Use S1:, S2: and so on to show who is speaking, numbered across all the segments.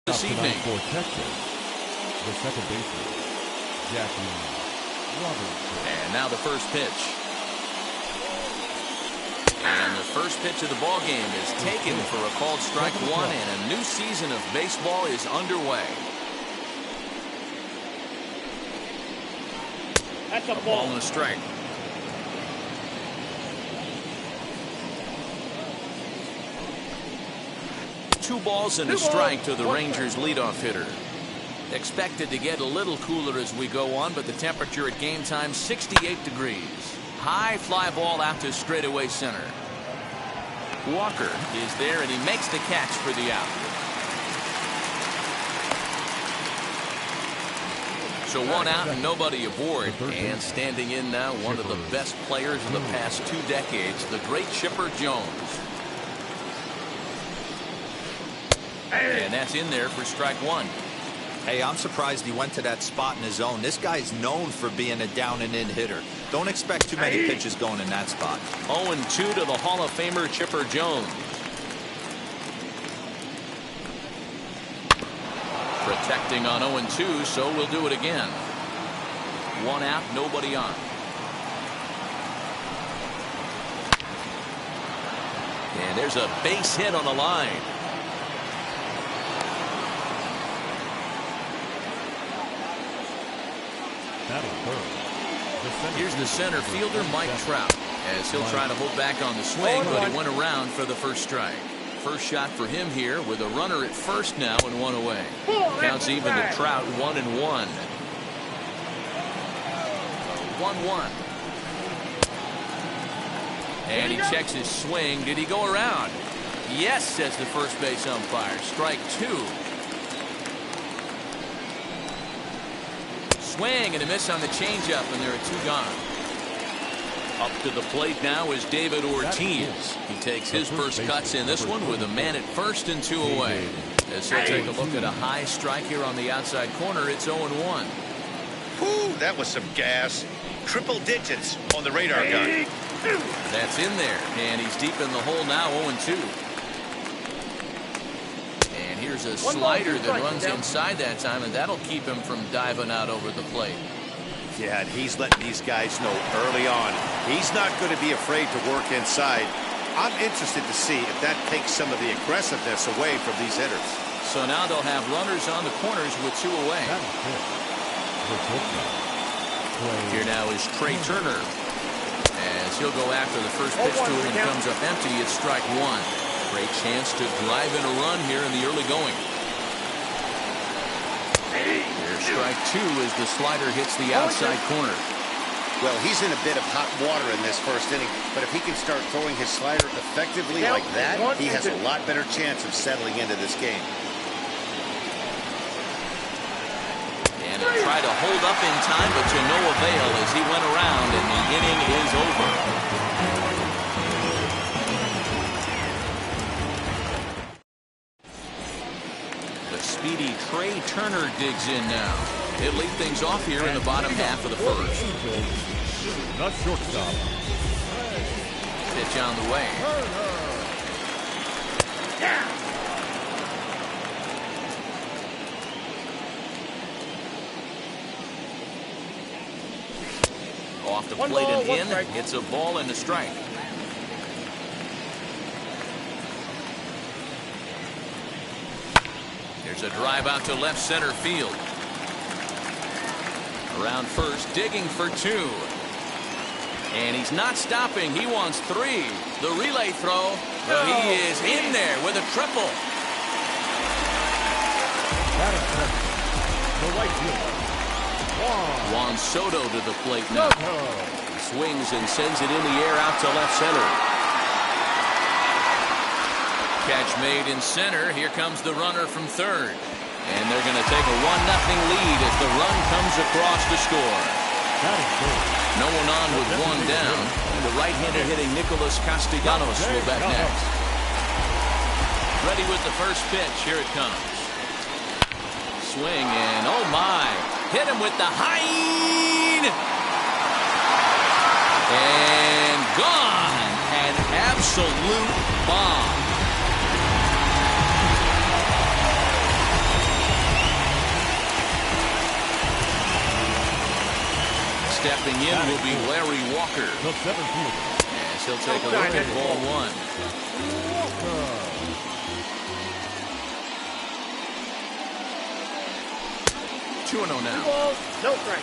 S1: this evening.
S2: For Texas, the second baseman, Jackie Robertson.
S1: And now the first pitch. And the first pitch of the ball game is taken for a called strike one, and a new season of baseball is underway.
S3: That's a
S1: ball and a strike. Two balls and a strike to the Rangers leadoff hitter. Expected to get a little cooler as we go on, but the temperature at game time 68 degrees. High fly ball out to straightaway center. Walker is there and he makes the catch for the out. So one out and nobody aboard. And standing in now, one of the best players of the past 2 decades, the great Chipper Jones. And that's in there for strike one.
S4: Hey, I'm surprised he went to that spot in his zone. This guy's known for being a down and in hitter. Don't expect too many pitches going in that spot.
S1: 0-2 to the Hall of Famer Chipper Jones. Protecting on 0-2, so we'll do it again. One out, nobody on. And there's a base hit on the line. Here's the center fielder, Mike Trout, as he'll try to hold back on the swing, but he went around for the first strike. First shot for him here with a runner at first now and one away. Counts even to Trout, 1-1. 1-1. And he checks his swing. Did he go around? Yes, says the first base umpire. Strike two. Swing and a miss on the changeup, and there are two gone. Up to the plate now is David Ortiz. He takes his first cuts in this one with a man at first and 2 away. As he'll take a look at a high strike here on the outside corner, it's 0-1.
S5: Whew, that was some gas. Triple digits on the radar gun.
S1: That's in there, and he's deep in the hole now, 0-2. And here's a slider that runs inside that time, and that'll keep him from diving out over the plate.
S5: Yeah, and he's letting these guys know early on he's not going to be afraid to work inside. I'm interested to see if that takes some of the aggressiveness away from these hitters.
S1: So now they'll have runners on the corners with 2 away. Here now is Trey Turner, as he'll go after the first pitch to him and comes up empty. It's strike one. Great chance to drive in a run here in the early going. There's strike two as the slider hits the outside corner.
S5: Well, he's in a bit of hot water in this first inning, but if he can start throwing his slider effectively like that, he has a lot better chance of settling into this game.
S1: And he'll try to hold up in time, but to no avail as he went around, and the inning is over. The speedy Trey Turner digs in now. He'll lead things off here in the bottom half of the first.
S2: The shortstop.
S1: Pitch on the way. Off the plate and in. It's a ball and a strike. There's a drive out to left center field. Around first, digging for two. And he's not stopping. He wants three. The relay throw. Well, he is in there with a triple.
S2: The right fielder,
S1: Juan Soto to the plate now. He swings and sends it in the air out to left center. Catch made in center. Here comes the runner from third. And they're going to take a 1-0 lead as the run comes across to score. No one on with one down. And the right-hander hitting Nicholas Castellanos will bat next. Ready with the first pitch. Here it comes. Swing and oh my. Hit him with the high. And gone. An absolute bomb. stepping in will be Larry Walker.
S2: The center fielder.
S1: As he'll take a look at ball one.
S2: Walker.
S1: 2-0 now.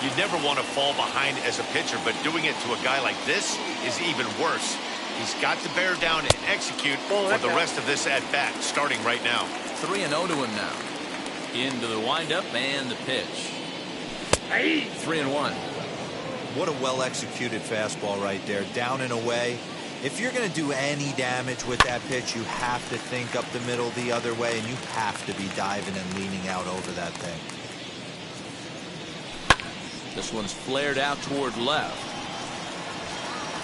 S5: You never want to fall behind as a pitcher, but doing it to a guy like this is even worse. He's got to bear down and execute for the rest of this at-bat, starting right now.
S1: 3-0 to him now. Into the windup and the pitch. 3-1.
S4: What a well-executed fastball right there. Down and away. If you're going to do any damage with that pitch, you have to think up the middle the other way, and you have to be diving and leaning out over that thing.
S1: This one's flared out toward left.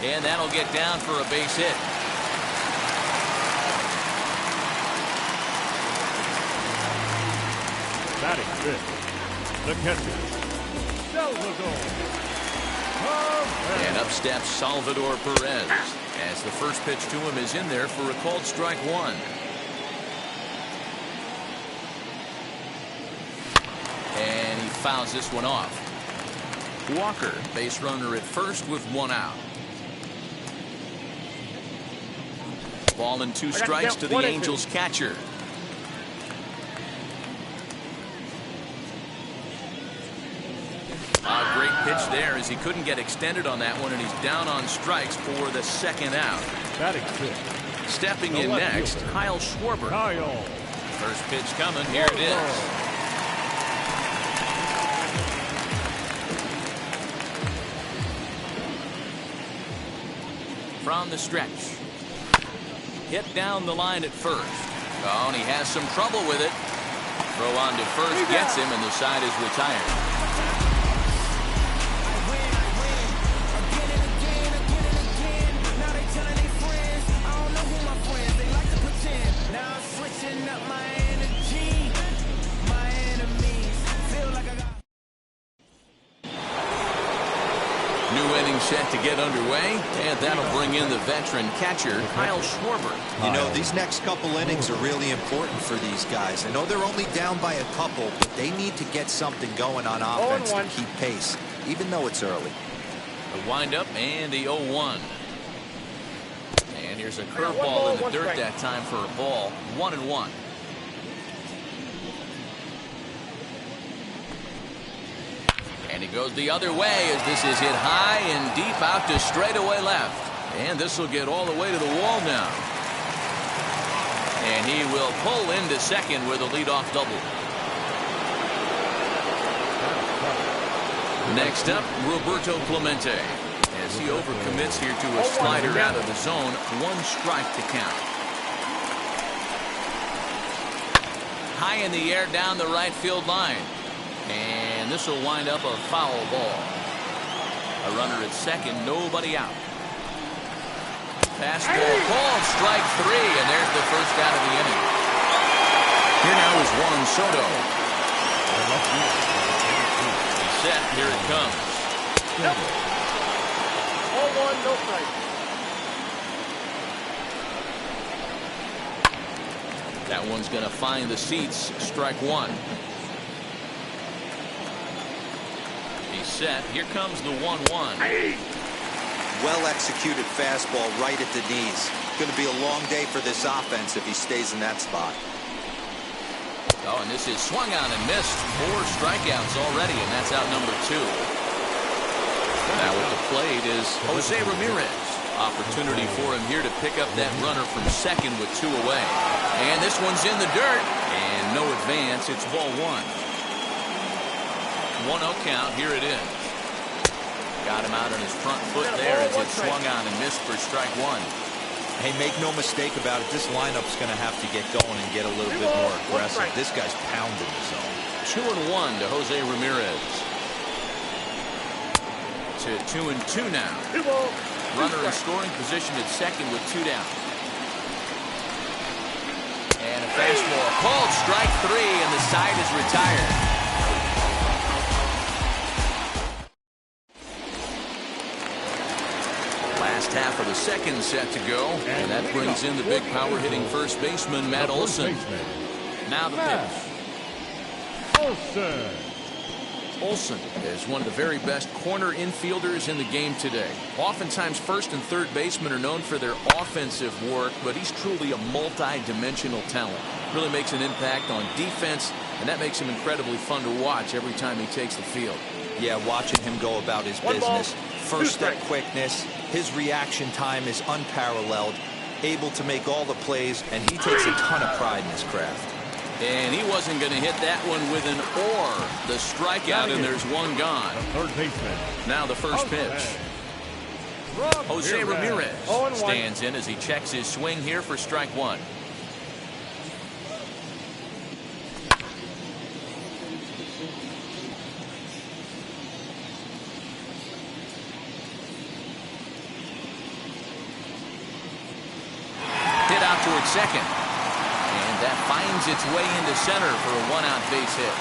S1: And that'll get down for a base hit.
S2: Batting fifth, the catcher, Salvador.
S1: And up steps Salvador Perez as the first pitch to him is in there for a called strike one. And he fouls this one off. Walker, base runner at first with one out. Ball and 2 strikes to the Angels catcher. A great pitch there as he couldn't get extended on that one, and he's down on strikes for the second out.
S2: Batting fifth.
S1: Stepping in next, Kyle Schwarber. First pitch coming, here it is. From the stretch. Hit down the line at first. Oh, and he has some trouble with it. Throw on to first gets him, and the side is retired. Set to get underway, and that'll bring in the veteran catcher, Kyle Schwarber.
S4: You know, these next couple innings are really important for these guys. I know they're only down by a couple, but they need to get something going on offense to keep pace, even though it's early.
S1: The windup and the 0-1. And here's a curveball in the dirt that time for a ball. 1-1. And he goes the other way as this is hit high and deep out to straightaway left. And this will get all the way to the wall now. And he will pull into second with a leadoff double. Next up, Roberto Clemente. As he overcommits here to a slider out of the zone, 1 strike to count. High in the air down the right field line. And this will wind up a foul ball. A runner at second, nobody out. Fastball called, strike 3, and there's the first out of the inning. Here now is Juan Soto. Set, here it comes.
S3: 0-1, no strike.
S1: That one's going to find the seats, strike 1. Set. Here comes the 1-1.
S4: Well executed fastball right at the knees. Going to be a long day for this offense if he stays in that spot.
S1: Oh, and this is swung on and missed. 4 strikeouts already, and that's out number 2. Now at the plate is Jose Ramirez. Opportunity for him here to pick up that runner from second with 2 away. And this one's in the dirt, and no advance. It's ball 1. 1-0 count. Here it is. Got him out on his front foot there as it swung on and missed for strike 1.
S4: Hey, make no mistake about it. This lineup's going to have to get going and get a little bit more aggressive. This guy's pounding the zone.
S1: 2-1 to Jose Ramirez. To 2-2 now. Runner in scoring position at second with 2 down. And a fastball called, strike 3, and the side is retired. Last half of the second set to go, and that brings in the big power hitting first baseman Matt Olson. Now the pitch.
S2: Olson.
S1: Olson is one of the very best corner infielders in the game today. Oftentimes, first and third basemen are known for their offensive work, but he's truly a multi-dimensional talent. Really makes an impact on defense, and that makes him incredibly fun to watch every time he takes the field.
S4: Yeah, watching him go about his business. First step quickness, his reaction time is unparalleled, able to make all the plays, and he takes a ton of pride in his craft.
S1: And he wasn't going to hit that one with an or. The strikeout, and there's one gone.
S2: Third baseman.
S1: Now the first pitch. Jose Ramirez stands in as he checks his swing here for strike one. Hit out towards second. And that finds its way into center for a one-out base hit.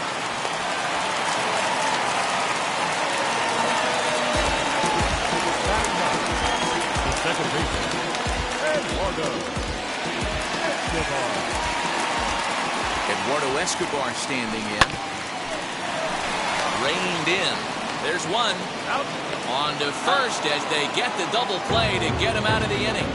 S2: The second baseman.
S1: Eduardo Escobar standing in. Reined in. There's one.
S3: Out.
S1: On to first as they get the double play to get him out of the inning.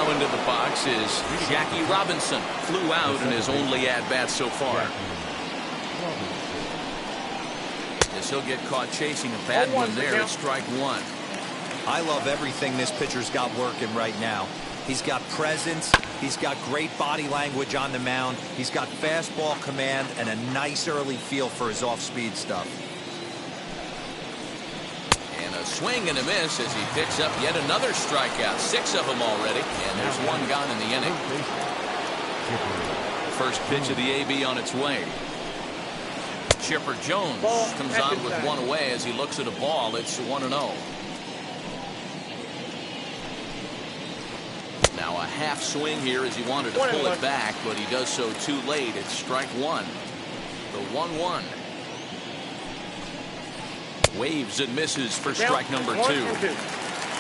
S1: Into the box is Jackie Robinson. Flew out in his only at-bat so far. As he'll get caught chasing a bad one there at strike one.
S4: I love everything this pitcher's got working right now. He's got presence. He's got great body language on the mound. He's got fastball command and a nice early feel for his off-speed stuff.
S1: A swing and a miss as he picks up yet another strikeout. 6 of them already, and there's one gone in the inning. First pitch of the AB on its way. Chipper Jones comes on with one away as he looks at a ball. It's 1-0. Now a half swing here as he wanted to pull it back, but he does so too late. It's strike one. The 1-1. Waves and misses for strike number 2.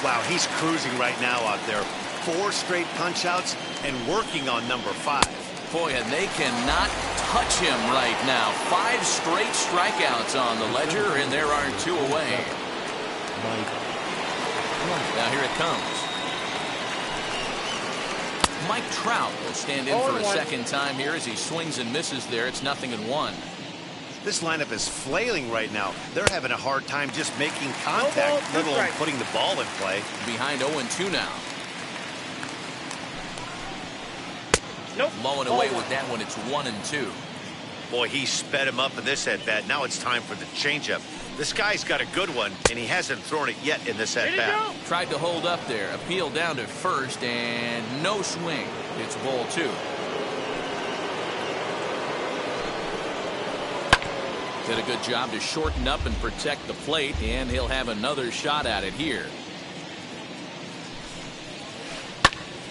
S5: Wow, he's cruising right now out there. 4 straight punch-outs and working on number 5.
S1: Boy, and they cannot touch him right now. 5 straight strikeouts on the ledger, and there are 2 away. Now here it comes. Mike Trout will stand in for a second time here as he swings and misses there. It's 0-1.
S5: This lineup is flailing right now. They're having a hard time just making contact, let alone putting the ball in play.
S1: Behind 0-2 now.
S3: Nope.
S1: Blowing away with that one. It's 1-2.
S5: Boy, he sped him up in this at-bat. Now it's time for the changeup. This guy's got a good one, and he hasn't thrown it yet in this at-bat.
S1: Tried to hold up there. Appeal down to first, and no swing. It's ball 2. Did a good job to shorten up and protect the plate, and he'll have another shot at it here.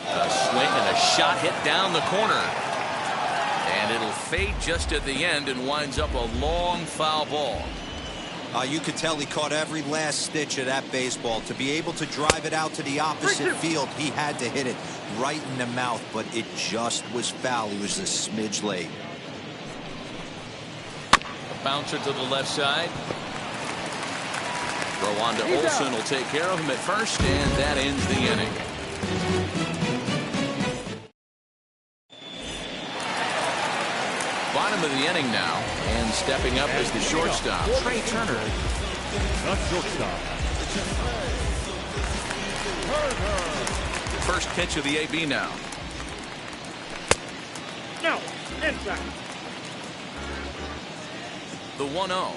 S1: A swing and a shot hit down the corner. And it'll fade just at the end and winds up a long foul ball.
S4: You could tell he caught every last stitch of that baseball. To be able to drive it out to the opposite field, he had to hit it right in the mouth, but it just was foul. He was a smidge late.
S1: Bouncer to the left side. Throw on to Olson will take care of him at first, and that ends the inning. Bottom of the inning now, and stepping up is the shortstop, Trey Turner.
S2: The shortstop.
S1: First pitch of the AB now.
S3: No, inside.
S1: The 1-0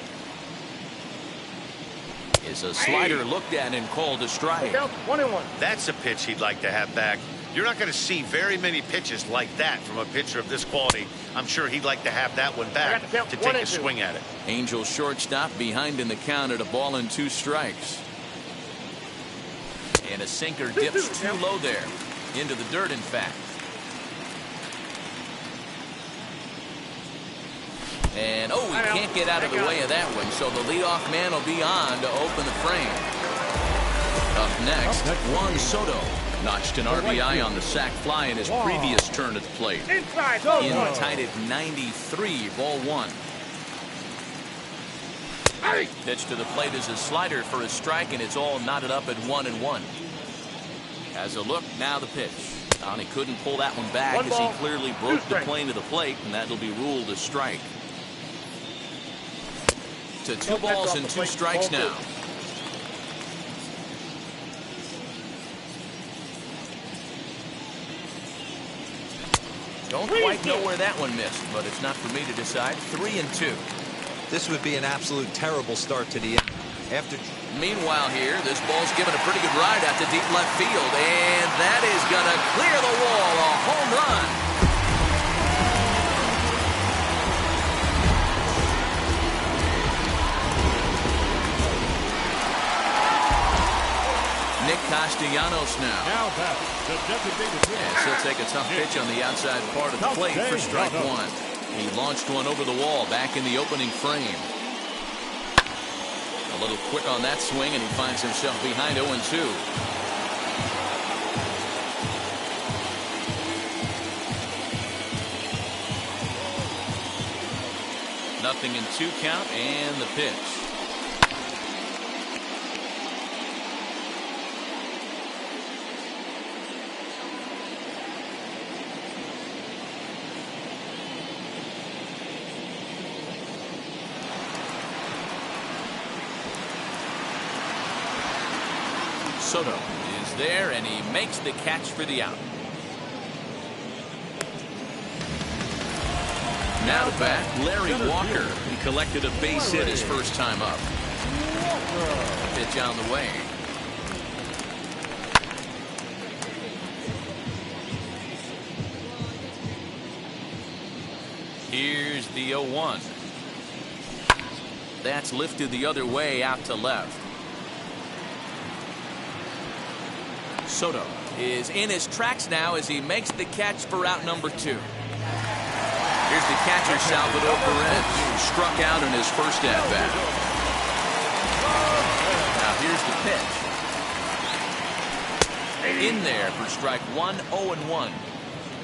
S1: is a slider looked at and called a strike.
S3: 1-1.
S5: That's a pitch he'd like to have back. You're not going to see very many pitches like that from a pitcher of this quality. I'm sure he'd like to have that one back to take a swing at it.
S1: Angels shortstop behind in the count at a ball and 2 strikes. And a sinker dips too low there. Into the dirt, in fact. And, he can't get out of the way of that one, so the leadoff man will be on to open the frame. Up next, Juan Soto. Notched an RBI on the sac fly in his previous turn at the plate.
S3: Inside.
S1: In tied at 93, ball one. Pitch to the plate is a slider for a strike, and it's all knotted up at 1-1. Has a look, now the pitch. And he couldn't pull that one back as he clearly broke the plane of the plate, and that'll be ruled a strike. To 2 balls and 2 strikes now. Don't quite know where that one missed, but it's not for me to decide. 3-2.
S4: This would be an absolute terrible start to the end.
S1: Meanwhile here, this ball's given a pretty good ride out to deep left field, and that is going to clear the wall, a home run. Nick Castellanos now.
S2: The designated hitter.
S1: And he'll take a tough pitch on the outside part of the plate for strike one. He launched one over the wall back in the opening frame. A little quick on that swing, and he finds himself behind 0-2. Nothing in 2 count, and the pitch. Soto is there, and he makes the catch for the out. Now to bat, Larry Walker. He collected a base hit his first time up. Pitch on the way. Here's the 0-1. That's lifted the other way out to left. Soto is in his tracks now as he makes the catch for out number 2. Here's the catcher, Salvador Perez, who struck out in his first at-bat. Now here's the pitch. In there for strike 1, 0-1.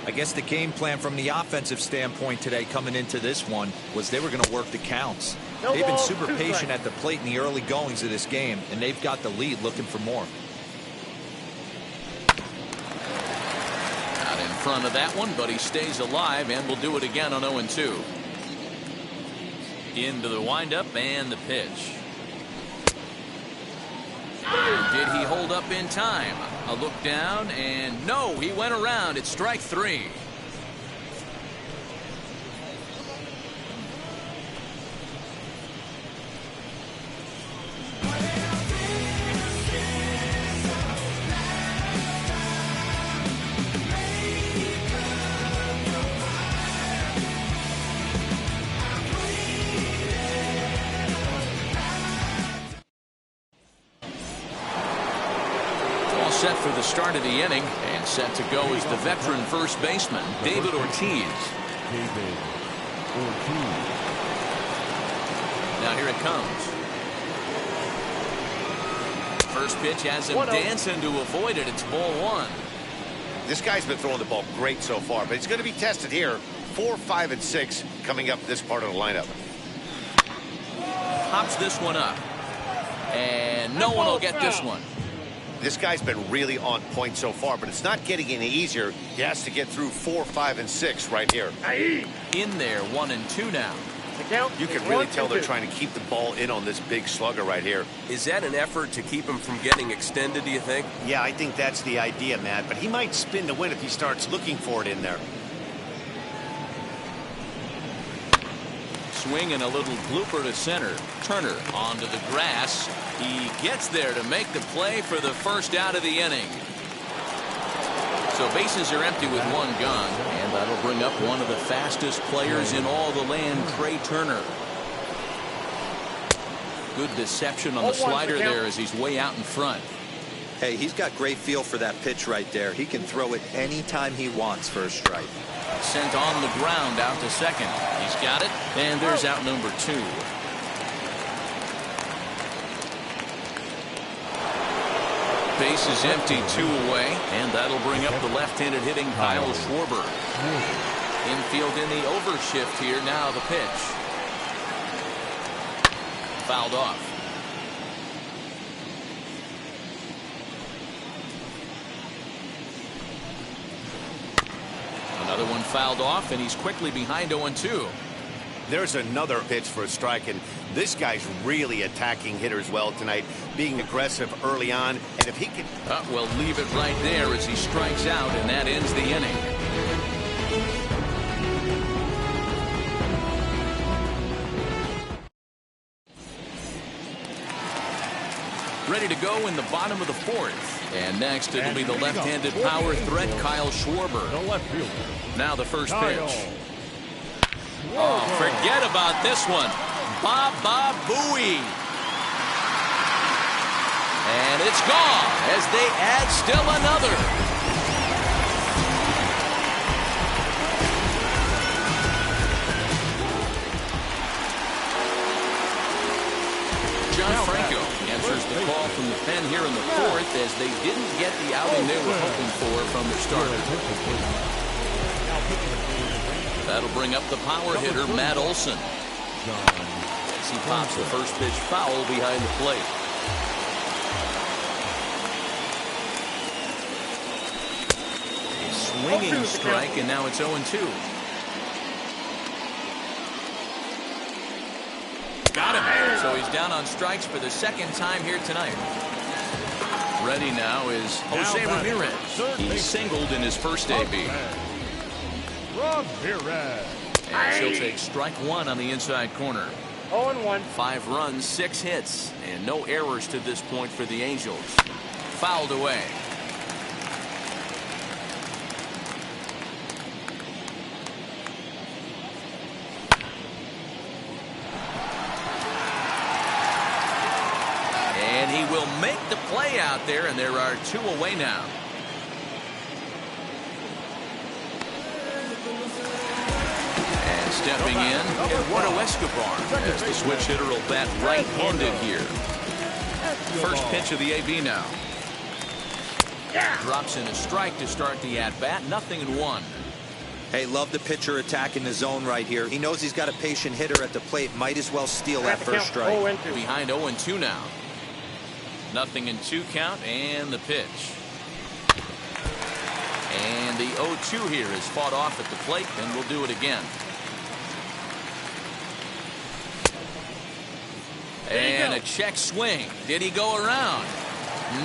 S4: I guess the game plan from the offensive standpoint today coming into this one was they were going to work the counts. They've been super patient at the plate in the early goings of this game, and they've got the lead looking for more.
S1: Front of that one, but he stays alive and will do it again on 0-2. Into the windup and the pitch. Did he hold up in time? A look down, and no, he went around. It's strike 3. Set for the start of the inning, and set to go is the veteran first baseman, David Ortiz. Now here it comes. First pitch has him dancing to avoid it. It's ball 1.
S5: This guy's been throwing the ball great so far, but he's going to be tested here. 4, 5, and 6 coming up this part of the lineup.
S1: Hops this one up, and no one will get this one.
S5: This guy's been really on point so far, but it's not getting any easier. He has to get through 4, 5, and 6 right here.
S1: In there, 1-2 now.
S5: You can really tell they're trying to keep the ball in on this big slugger right here.
S6: Is that an effort to keep him from getting extended, do you think?
S5: Yeah, I think that's the idea, Matt, but he might spin to win if he starts looking for it in there.
S1: Swing and a little blooper to center. Turner onto the grass. He gets there to make the play for the first out of the inning. So bases are empty with 1 gone, and that'll bring up one of the fastest players in all the land, Trey Turner. Good deception on the slider there as he's way out in front.
S4: Hey, he's got great feel for that pitch right there. He can throw it anytime he wants for a strike.
S1: Sent on the ground out to second. He's got it, and there's out number 2. Base is empty, 2 away, and that'll bring up the left-handed hitting Kyle Schwarber. Infield in the overshift here. Now the pitch. Fouled off. Another one fouled off, and he's quickly behind 0-2.
S5: There's another pitch for a strike, and this guy's really attacking hitters well tonight, being aggressive early on, and if he can...
S1: Well, leave it right there as he strikes out, and that ends the inning. Ready to go in the bottom of the 4th. And next, it'll be the left-handed power threat, Kyle Schwarber.
S2: The left fielder.
S1: Now the first pitch. Oh, forget about this one. Baba Booey. And it's gone as they add still another. John Franco answers the call from the pen here in the 4th as they didn't get the outing they were hoping for from their starter. That'll bring up the power hitter, Matt Olson. As he pops the first pitch foul behind the plate. A swinging strike, and now it's 0-2. Got him. So he's down on strikes for the second time here tonight. Ready now is Jose Ramirez. He singled in his first AB.
S2: Ramirez.
S1: And she'll take strike 1 on the inside corner.
S3: 0-1.
S1: 5 runs, 6 hits, and no errors to this point for the Angels. Fouled away. And he will make the play out there, and there are 2 away now. Stepping in, Eduardo Escobar, as the switch hitter will bat right-handed here. First pitch of the AB now. Drops in a strike to start the at-bat, 0-1.
S4: Hey, love the pitcher attacking the zone right here. He knows he's got a patient hitter at the plate. Might as well steal that first strike.
S1: Behind 0-2 now. 0-2 count, and the pitch. And the 0-2 here is fought off at the plate, and we'll do it again. And a check swing. Did he go around?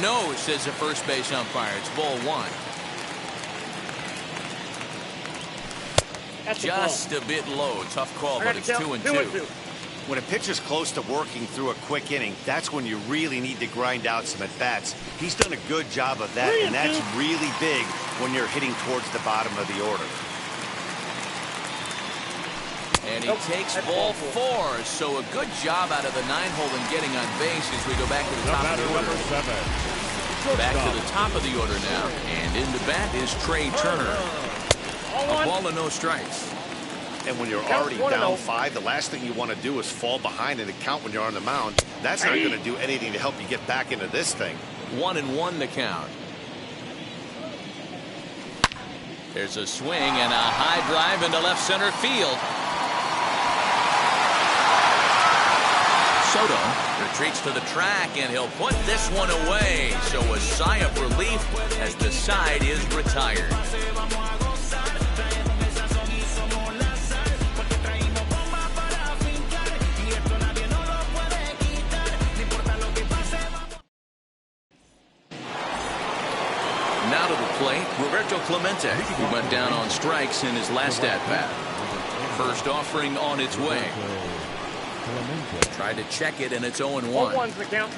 S1: No, says the first base umpire. It's ball 1. Just a bit low. Tough call, but it's 2-2.
S5: When a pitcher's close to working through a quick inning, that's when you really need to grind out some at-bats. He's done a good job of that, and that's really big when you're hitting towards the bottom of the order.
S1: And he takes ball 4, so a good job out of the 9-hole in getting on base as we go back to the top of the order. Back to the top of the order now, and in the bat is Trey Turner. A ball and no strikes.
S5: And when you're already down 5, the last thing you want to do is fall behind in the count when you're on the mound. That's not going to do anything to help you get back into this thing.
S1: 1-1 the count. There's a swing and a high drive into left center field. Soto retreats to the track, and he'll put this one away. So a sigh of relief as the side is retired. Now to the plate, Roberto Clemente, who went down on strikes in his last at-bat. First offering on its way. Tried to check it, and it's 0-1.
S3: 0-1's the count.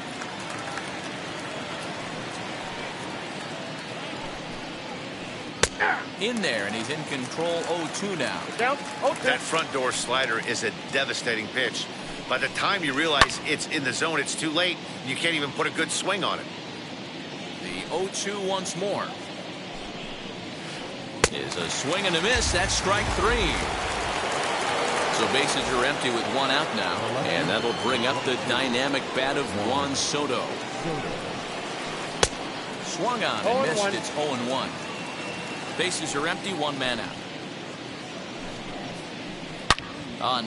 S1: In there, and he's in control. 0-2 now.
S3: Down. 0-2.
S5: That front door slider is a devastating pitch. By the time you realize it's in the zone, it's too late. You can't even put a good swing on it.
S1: The 0-2 once more. Is a swing and a miss. That's strike 3. So bases are empty with 1 out now, and that'll bring up the dynamic bat of Juan Soto. Swung on and missed. It's 0-1. Bases are empty, one man out.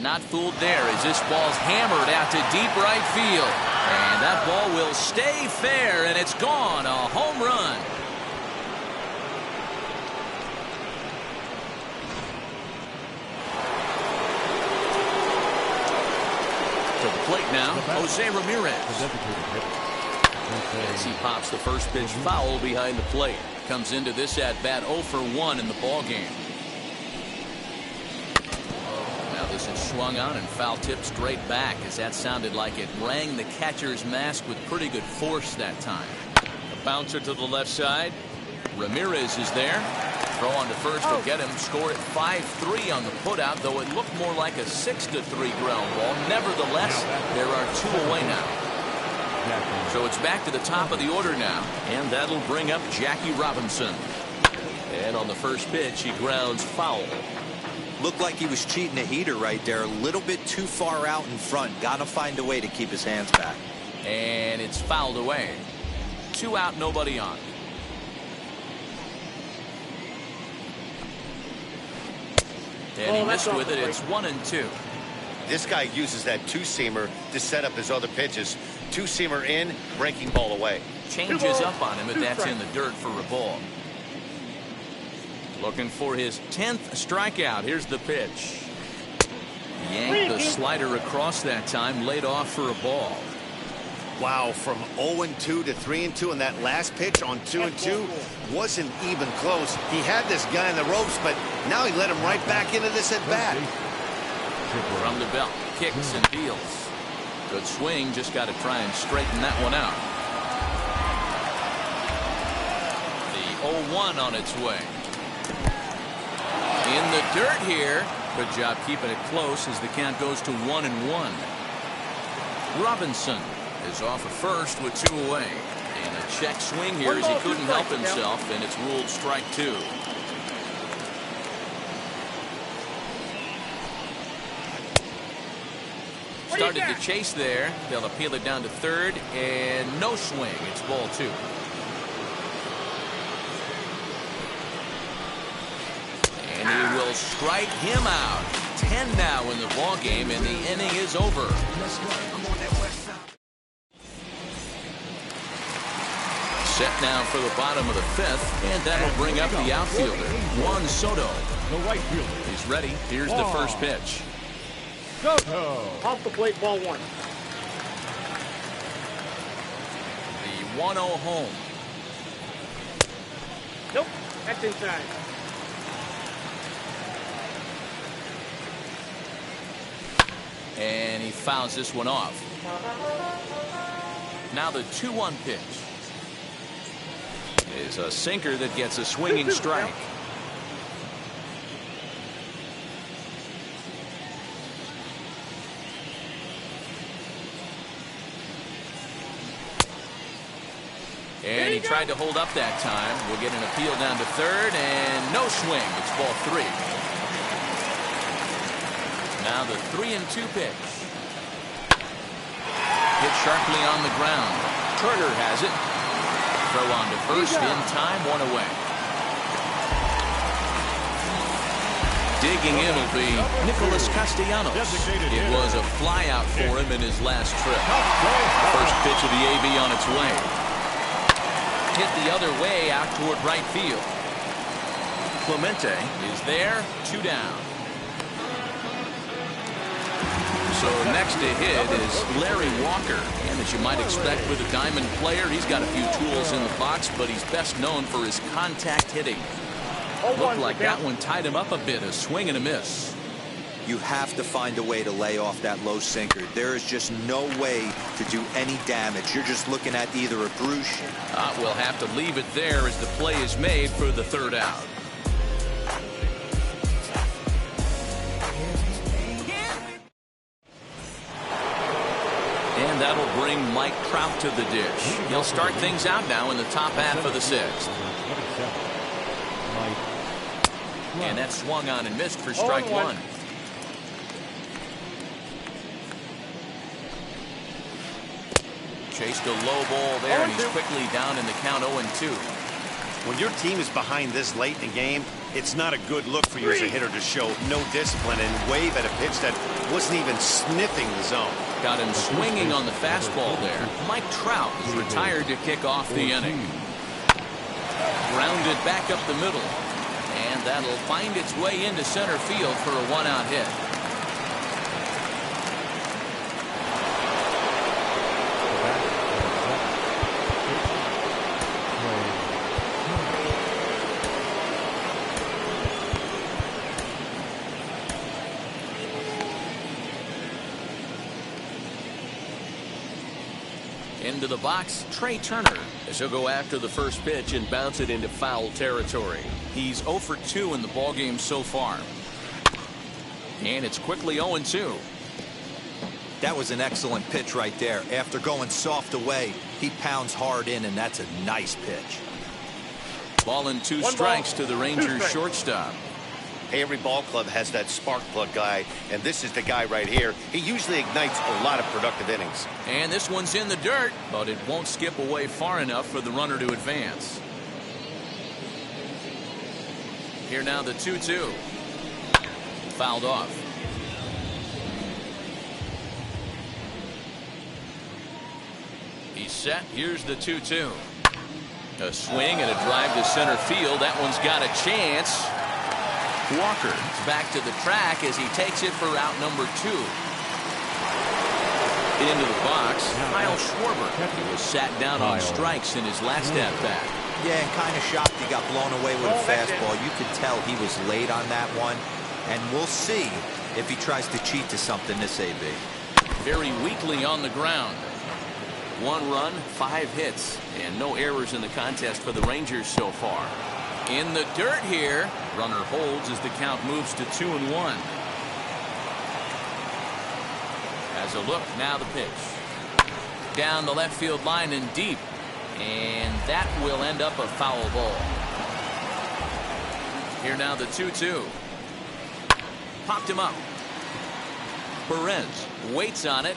S1: Not fooled there as this ball's hammered out to deep right field. And that ball will stay fair, and it's gone. A home run. To the plate now, Jose Ramirez. As he pops the first pitch foul behind the plate. Comes into this at-bat 0 for 1 in the ball game. Now this is swung on and foul tipped straight back, as that sounded like it rang the catcher's mask with pretty good force that time. A bouncer to the left side. Ramirez is there. Throw on to first will get him. Score at 5-3 on the putout, though it looked more like a 6-3 ground ball. Nevertheless, there are 2 away now. So it's back to the top of the order now, and that'll bring up Jackie Robinson. And on the first pitch, he grounds foul.
S4: Looked like he was cheating a heater right there. A little bit too far out in front. Got to find a way to keep his hands back.
S1: And it's fouled away. 2 out, nobody on. And he missed with it. It's 1-2.
S5: This guy uses that two-seamer to set up his other pitches. Two-seamer in, breaking ball away.
S1: Changes up on him, but that's in the dirt for a ball. Looking for his 10th strikeout. Here's the pitch. Yanked the slider across that time, laid off for a ball.
S5: Wow, from 0-2 to 3-2 on that last pitch on 2-2 wasn't even close. He had this guy in the ropes, but now he let him right back into this at bat.
S1: From the belt, kicks and deals. Good swing, just got to try and straighten that one out. The 0-1 on its way. In the dirt here. Good job keeping it close as the count goes to 1-1. Robinson is off at first with 2 away. And a check swing here as he couldn't help himself, and it's ruled strike 2. Started to chase there. They'll appeal it down to third, and no swing. It's ball 2. And he will strike him out. 10 now in the ball game, and the inning is over. Set now for the bottom of the 5th, and that'll bring up the outfielder, Juan Soto.
S2: The right fielder.
S1: He's ready. Here's the first pitch.
S2: Soto.
S3: Off the plate, ball 1.
S1: The 1-0 home.
S3: Nope, that's inside.
S1: And he fouls this one off. Now the 2-1 pitch is a sinker that gets a swinging strike. And he tried to hold up that time. We'll get an appeal down to third, and no swing. It's ball 3. Now the 3-2 pitch. Hit sharply on the ground. Turner has it. Throw on to first in time, 1 away. Digging in will be Nicholas Castellanos. It was a flyout for him in his last trip. First pitch of the AB on its way. Hit the other way out toward right field. Clemente is there, 2 down. So next to hit is Larry Walker. And as you might expect with a diamond player, he's got a few tools in the box, but he's best known for his contact hitting. Looked like that one tied him up a bit, a swing and a miss.
S4: You have to find a way to lay off that low sinker. There is just no way to do any damage. You're just looking at either a bruise.
S1: We'll have to leave it there as the play is made for the 3rd out. And that'll bring Mike Trout to the dish. He'll start things out now in the top half of the 6th. And that swung on and missed for strike 1. Chased a low ball there, and he's quickly down in the count 0-2.
S5: When your team is behind this late in the game, it's not a good look for you as a hitter to show no discipline and wave at a pitch that wasn't even sniffing the zone.
S1: Got him swinging on the fastball there. Mike Trout is retired to kick off the inning. Grounded back up the middle. And that'll find its way into center field for a one-out hit. Into the box, Trey Turner, as he'll go after the first pitch and bounce it into foul territory. He's 0 for 2 in the ballgame so far. And it's quickly 0-2.
S4: That was an excellent pitch right there. After going soft away, he pounds hard in, and that's a nice pitch.
S1: Ball and 2 strikes to the Rangers shortstop.
S5: Hey, every ball club has that spark plug guy, and this is the guy right here. He usually ignites a lot of productive innings.
S1: And this one's in the dirt, but it won't skip away far enough for the runner to advance. Here now the 2-2. Fouled off. He's set. Here's the 2-2. A swing and a drive to center field. That one's got a chance. Walker is back to the track as he takes it for out number 2. Into the box, Kyle Schwarber. He was sat down on strikes in his last at-bat.
S4: Yeah, and kind of shocked he got blown away with a fastball. You could tell he was late on that one. And we'll see if he tries to cheat to something this AB.
S1: Very weakly on the ground. 1 run, 5 hits, and no errors in the contest for the Rangers so far. In the dirt here. Runner holds as the count moves to 2-1. As a look, now the pitch. Down the left field line and deep. And that will end up a foul ball. Here now the 2-2. Popped him up. Perez waits on it.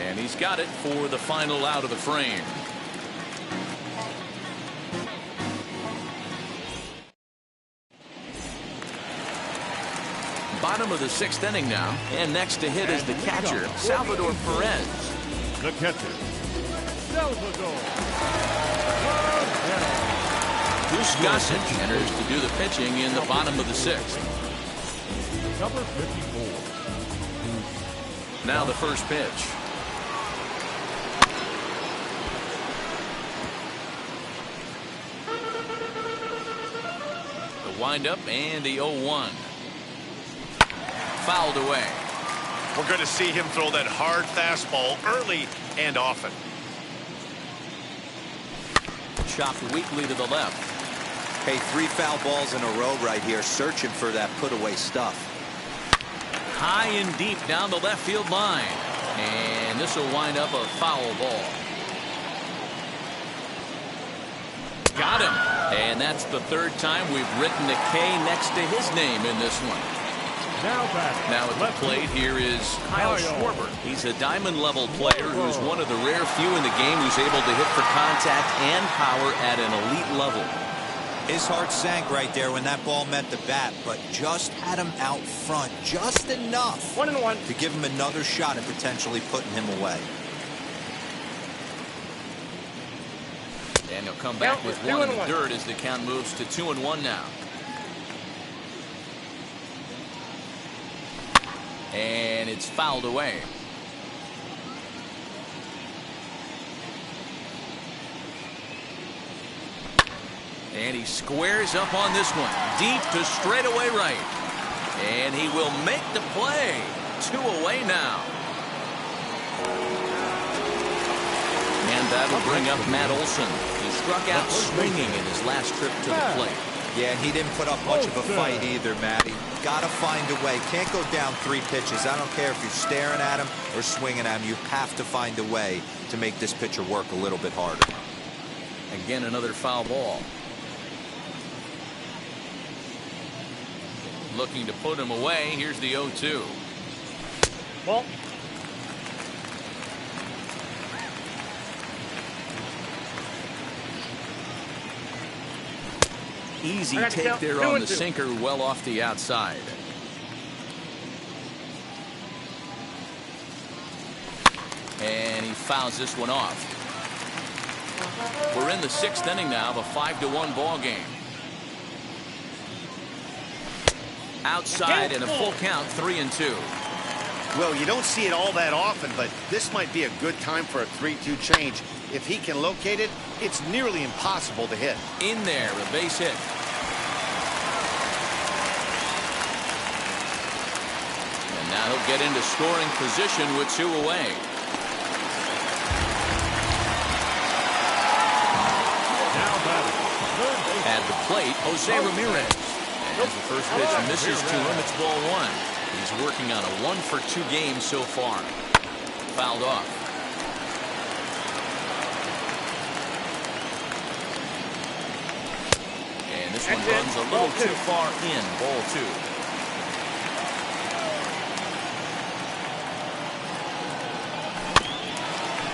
S1: And he's got it for the final out of the frame. Bottom of the 6th inning now, and next to hit is the catcher, Salvador Perez.
S2: The catcher, Salvador.
S1: Bruce Gossett enters to do the pitching in the bottom of the 6th.
S2: Number 54.
S1: Now the first pitch. The windup and the 0-1. Fouled away.
S5: We're going to see him throw that hard fastball early and often.
S1: Chopped weakly to the left.
S4: Hey, 3 foul balls in a row right here, searching for that put-away stuff.
S1: High and deep down the left field line. And this will wind up a foul ball. Got him. And that's the 3rd time we've written a K next to his name in this one. Now at the plate here is Kyle Schwarber. He's a diamond-level player who's one of the rare few in the game who's able to hit for contact and power at an elite level.
S4: His heart sank right there when that ball met the bat, but just had him out front just enough
S3: 1-1
S4: to give him another shot at potentially putting him away.
S1: And he'll come back with 1 in the dirt as the count moves to 2-1 now. And it's fouled away. And he squares up on this one. Deep to straightaway right. And he will make the play. 2 away now. And that'll bring up Matt Olson. He struck out swinging in his last trip to the plate.
S4: Yeah, and he didn't put up much of a fight either, Matty. Got to find a way. Can't go down 3 pitches. I don't care if you're staring at him or swinging at him. You have to find a way to make this pitcher work a little bit harder.
S1: Again, another foul ball. Looking to put him away. Here's the 0-2.
S3: Ball.
S1: Easy
S3: I got to
S1: take
S3: count.
S1: there
S3: 2
S1: on
S3: and
S1: the
S3: 2.
S1: sinker, well off the outside. And he fouls this one off. We're in the 6th inning now of a 5-1 ball game. Outside and a full count, 3-2.
S5: Well, you don't see it all that often, but this might be a good time for a 3-2 change. If he can locate it, it's nearly impossible to hit.
S1: In there, a base hit. And now he'll get into scoring position with 2 away. At the plate, Jose Ramirez. And as the first pitch misses to him, it's ball 1. He's working on a 1-for-2 game so far. Fouled off. And this one runs a little too far in, ball 2.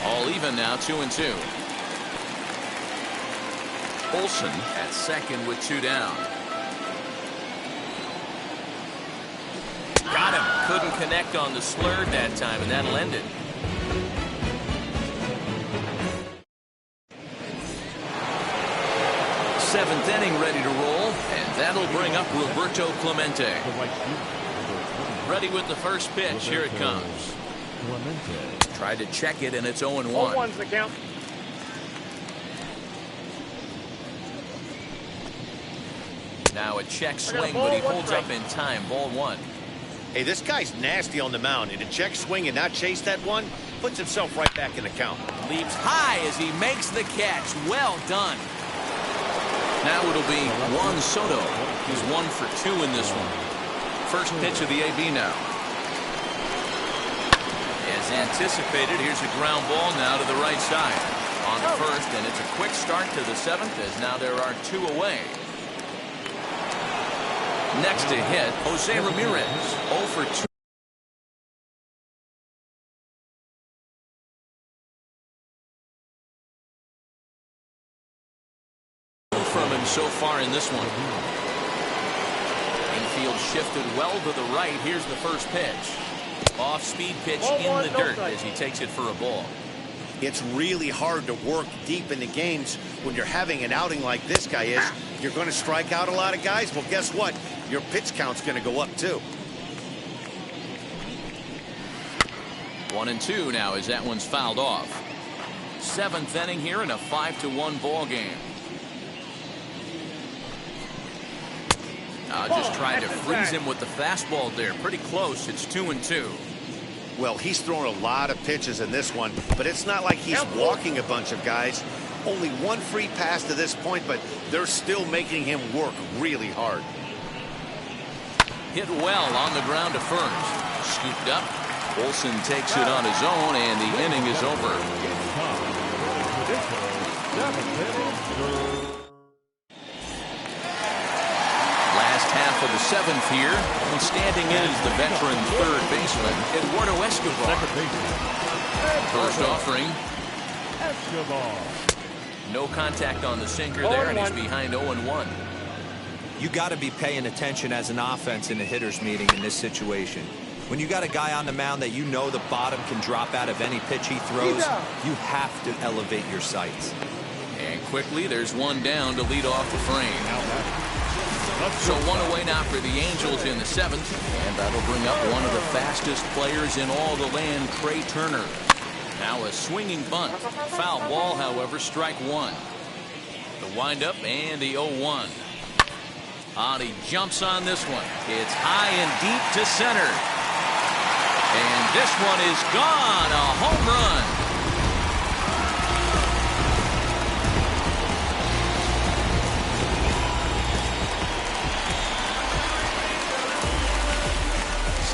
S1: All even now, 2-2. Olsen at second with 2 down. Got him. Couldn't connect on the slurve that time, and that'll end it. Seventh inning ready to roll, and that'll bring up Roberto Clemente. Ready with the first pitch. Here it comes. Tried to check it, and it's 0-1.
S3: 0-1's the count.
S1: Now a check swing, but he holds up in time. Ball 1.
S5: Hey, this guy's nasty on the mound, and to check swing and not chase that one puts himself right back in the count.
S1: Leaps high as he makes the catch. Well done. Now it'll be Juan Soto. He's 1 for 2 in this one. First pitch of the AB now. As anticipated, here's a ground ball now to the right side. On the first, and it's a quick start to the 7th as now there are 2 away. Next to hit, Jose Ramirez, 0 for 2. From him so far in this one. Infield shifted well to the right. Here's the first pitch. Off-speed pitch in the dirt as he takes it for a ball.
S5: It's really hard to work deep into games when you're having an outing like this guy is. You're going to strike out a lot of guys. Well, guess what? Your pitch count's going to go up, too.
S1: 1-2 now as that one's fouled off. 7th inning here in a 5-1 ball game. Just trying to freeze him with the fastball there. Pretty close. It's 2-2.
S5: Well, he's thrown a lot of pitches in this one, but it's not like he's walking a bunch of guys. Only 1 free pass to this point, but they're still making him work really hard.
S1: Hit well on the ground to first. Scooped up. Olsen takes it on his own, and the inning is over. Last half of the 7th here, and standing in is the veteran third baseman, Eduardo Escobar. First offering. No contact on the sinker there, and he's behind 0-1.
S4: You got to be paying attention as an offense in a hitter's meeting in this situation. When you got a guy on the mound that you know the bottom can drop out of any pitch he throws, you have to elevate your sights.
S1: And quickly, there's 1 down to lead off the frame. So 1 away now for the Angels in the 7th, and that'll bring up one of the fastest players in all the land, Trey Turner. Now a swinging bunt. Foul ball, however, strike 1. The windup and the 0-1. He jumps on this one. It's high and deep to center. And this one is gone. A home run.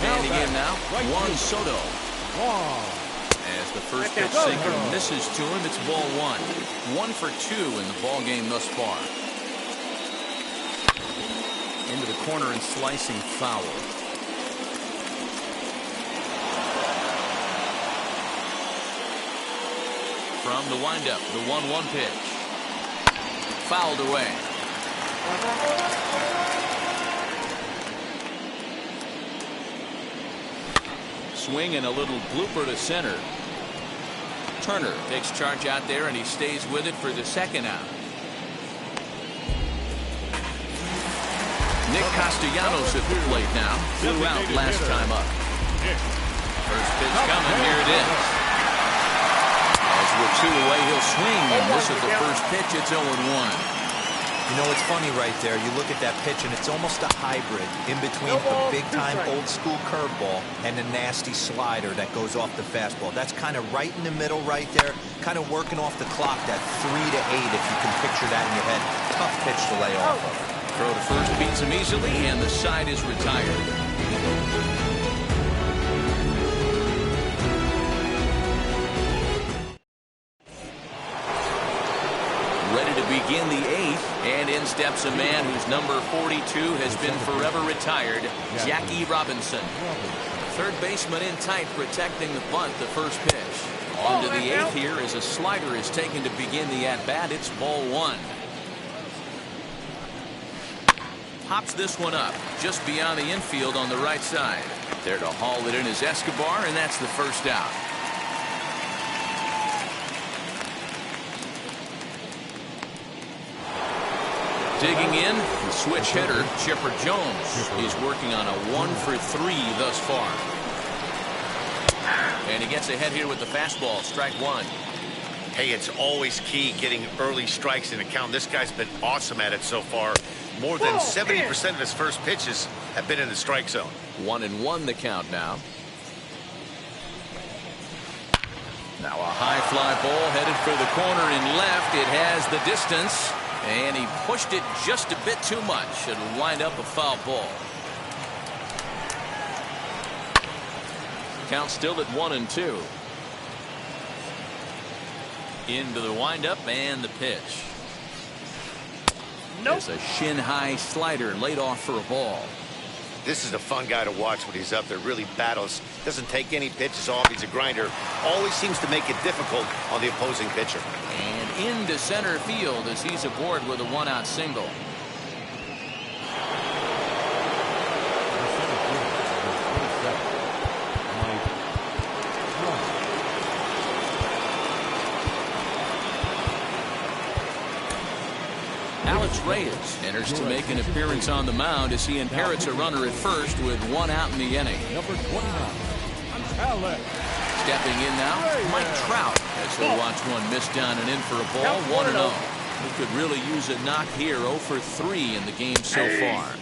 S1: Standing in now, Juan Soto. As the first pitch sinker misses to him, it's ball 1. 1 for 2 in the ball game thus far. Into the corner and slicing foul. From the windup, the 1-1 pitch. Fouled away. Swing and a little blooper to center. Turner takes charge out there, and he stays with it for the second out. Nick Castellanos at the plate now. Flew out last time up. First pitch coming. Here it is. As we're 2 away, he'll swing, and this is the first pitch. It's 0-1.
S4: You know, it's funny right there. You look at that pitch, and it's almost a hybrid in between a big-time old-school curveball and a nasty slider that goes off the fastball. That's kind of right in the middle right there, kind of working off the clock, that 3 to 8, if you can picture that in your head. Tough pitch to lay off of.
S1: Throw to first beats him easily, and the side is retired. Ready to begin the 8th, and in steps a man whose number 42 has been forever retired, Jackie Robinson. Third baseman in tight, protecting the bunt, the first pitch. On to the 8th here as a slider is taken to begin the at-bat. It's ball 1. Pops this one up just beyond the infield on the right side. There to haul it in is Escobar, and that's the first out. Digging in, the switch hitter, Chipper Jones. He's working on a 1-for-3 thus far. And he gets ahead here with the fastball, strike 1.
S5: Hey, it's always key getting early strikes in a count. This guy's been awesome at it so far. More than 70% of his first pitches have been in the strike zone.
S1: 1-1 the count now. Now a high fly ball headed for the corner and left. It has the distance. And he pushed it just a bit too much. It'll wind up a foul ball. Count still at 1-2. Into the windup and the pitch. Nope. There's a shin-high slider laid off for a ball.
S5: This is a fun guy to watch when he's up there. Really battles. Doesn't take any pitches off. He's a grinder. Always seems to make it difficult on the opposing pitcher.
S1: And into center field as he's aboard with a 1-out single. Alex Reyes enters to make an appearance on the mound as he inherits a runner at first with 1 out in the inning.
S2: Number 29, Alex.
S1: Stepping in now, Mike Trout, as he'll watch one miss down and in for a ball. 1-0. He could really use a knock here. 0-for-3 in the game so far.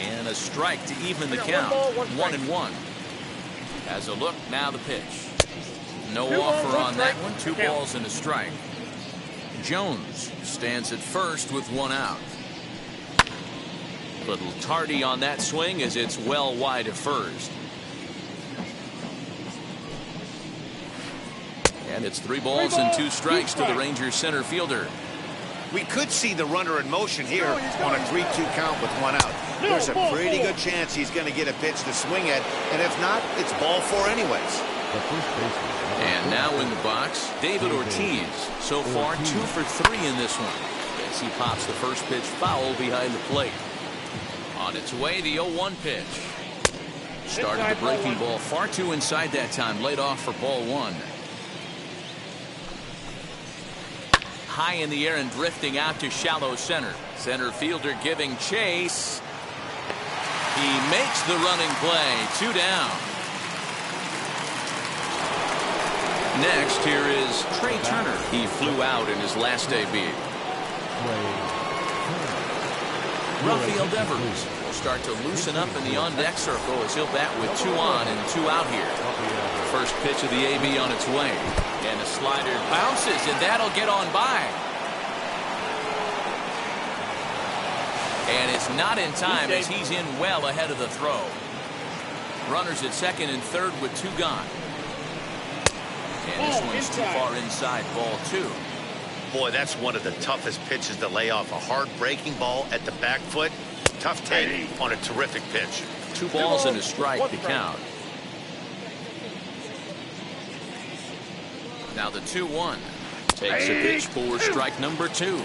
S1: And a strike to even the count. 1-1. As a look, now the pitch. No offer on that one. 2 balls and a strike. Jones stands at first with 1 out. Little tardy on that swing as it's well wide of first. And it's 3 balls and 2 strikes to the Rangers center fielder.
S5: We could see the runner in motion here on a 3-2 count with 1 out. There's a pretty good chance he's going to get a pitch to swing at, and if not, it's ball 4 anyways.
S1: And now in the box, David Ortiz. So far, 2-for-3 in this one. As he pops the first pitch foul behind the plate. On its way, the 0-1 pitch. Started the breaking ball far too inside that time. Laid off for ball 1. High in the air and drifting out to shallow center. Center fielder giving chase. He makes the running play. 2 down. Next, here is Trey Turner. He flew out in his last debut. Rafael Devers will start to loosen up in the on-deck circle as he'll bat with 2 on and 2 out here. First pitch of the AB on its way. And a slider bounces, and that'll get on by. And it's not in time as he's in well ahead of the throw. Runners at second and third with 2 gone. And this one's too far inside, ball 2.
S5: Boy, that's one of the toughest pitches to lay off. A hard breaking ball at the back foot. Tough take on a terrific pitch.
S1: 2 balls and a strike to count. Now the 2-1. Takes a pitch for strike number 2.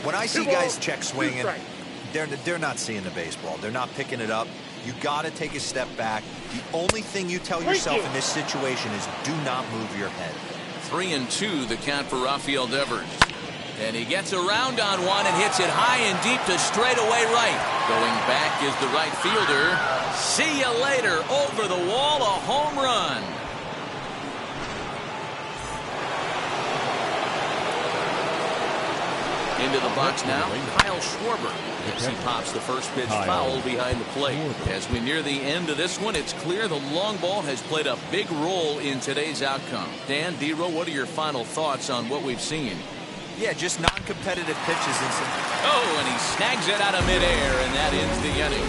S4: When I see guys check swinging, they're not seeing the baseball. They're not picking it up. You got to take a step back. The only thing you tell yourself in this situation is do not move your head.
S1: 3-2 the count for Rafael Devers. And he gets around on one and hits it high and deep to straightaway right. Going back is the right fielder. See you later. Over the wall, a home run. Into the box now, Kyle Schwarber. As he pops the first pitch foul behind the plate. As we near the end of this one, it's clear the long ball has played a big role in today's outcome. Dan, D-Row, what are your final thoughts on what we've seen?
S4: Yeah, just non-competitive pitches.
S1: Oh, and he snags it out of midair, and that ends the inning.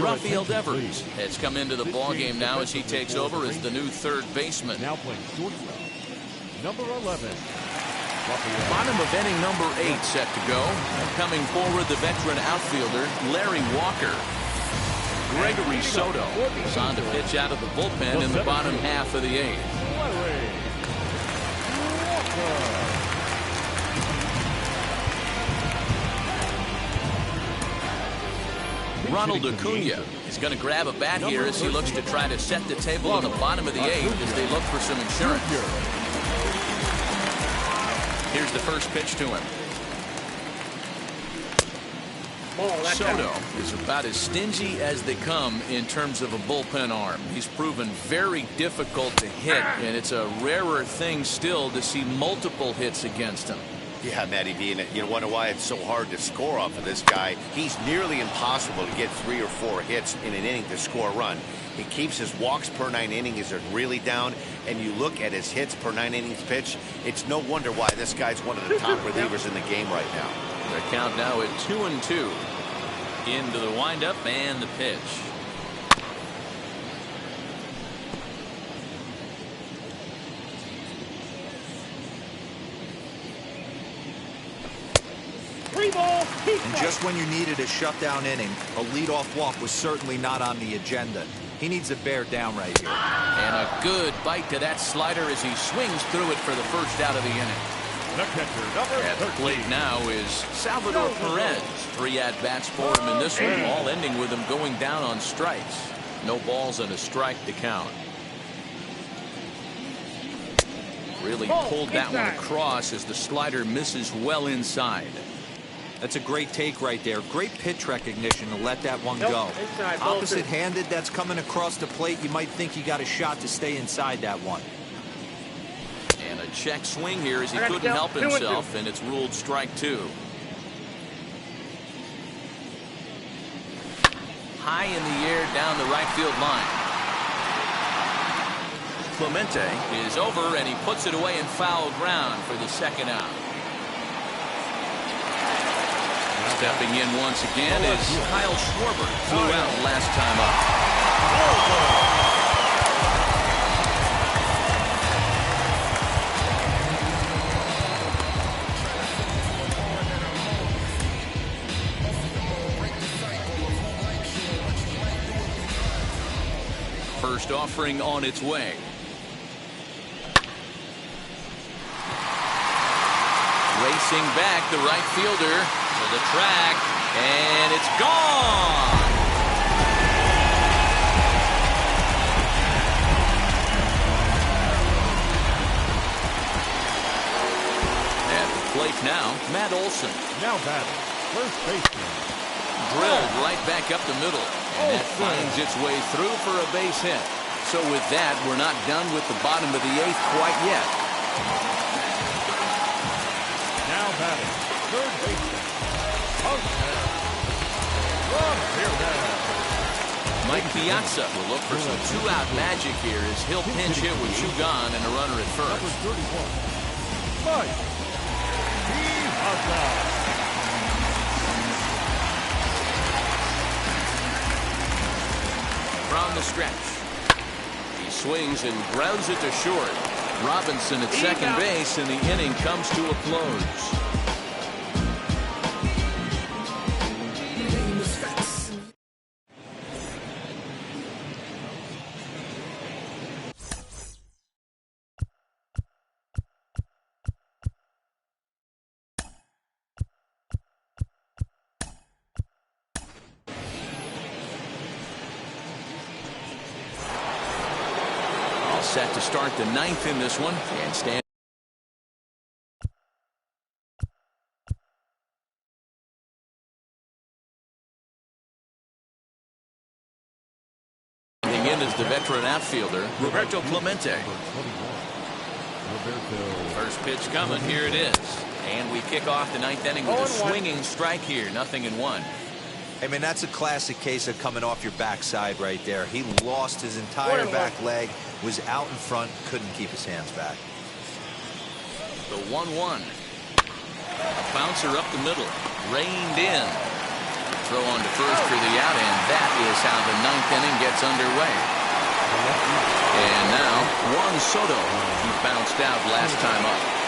S1: Rafael Devers has come into the ballgame now as he takes over as the new third baseman.
S2: Now playing shortstop, number 11.
S1: Bottom of inning number 8 set to go. Coming forward, the veteran outfielder, Larry Walker. Gregory Soto is on to pitch out of the bullpen in the bottom half of the 8th.
S2: Larry Walker.
S1: Ronald Acuna is going to grab a bat here as he looks to try to set the table in the bottom of the 8th as they look for some insurance. Here's the first pitch to him. Soto is about as stingy as they come in terms of a bullpen arm. He's proven very difficult to hit, and it's a rarer thing still to see multiple hits against him.
S5: Yeah, Matty B, and you wonder why it's so hard to score off of this guy. He's nearly impossible to get 3 or 4 hits in an inning to score a run. He keeps his walks per 9 innings are really down, and you look at his hits per 9 innings pitch, it's no wonder why this guy's one of the top relievers in the game right now.
S1: Their count now at 2-2. Into the windup and the pitch.
S4: And just when you needed a shutdown inning, a leadoff walk was certainly not on the agenda. He needs to bear down right here.
S1: And a good bite to that slider as he swings through it for the first out of the inning.
S2: The catcher, number
S1: At the plate now is Salvador Perez. 3 at-bats for him in this one, all ending with him going down on strikes. No balls and a strike to count. Really pulled that one across as the slider misses well inside.
S4: That's a great take right there. Great pitch recognition to let that one go. Opposite-handed, that's coming across the plate. You might think you got a shot to stay inside that one.
S1: And a check swing here as he couldn't help himself, and it's ruled strike 2. High in the air down the right field line. Clemente is over, and he puts it away in foul ground for the second out. Stepping in once again is Kyle Schwarber. Flew out last time up. First offering on its way. Racing back, the right fielder to the track, and it's gone. At the plate now, Matt Olson.
S2: Now batting, first baseman.
S1: Drilled right back up the middle, and that finds its way through for a base hit. So with that, we're not done with the bottom of the 8th quite yet.
S2: Now batting, third baseman.
S1: Mike Piazza will look for some 2-out magic here as he'll pinch hit with 2 gone and a runner at first.
S2: Number 31, Mike Piazza.
S1: From the stretch, he swings and grounds it to short. Robinson at second base, and the inning comes to a close. start the ninth in this one and stand. In is the veteran outfielder, Roberto Clemente. First pitch coming, here it is. And we kick off the ninth inning with a swinging strike here, 0-1.
S4: I mean, that's a classic case of coming off your backside right there. He lost his entire back leg, was out in front, couldn't keep his hands back.
S1: The 1-1. A bouncer up the middle, reined in. Throw on to first for the out, and that is how the ninth inning gets underway. And now, Juan Soto. He bounced out last time up.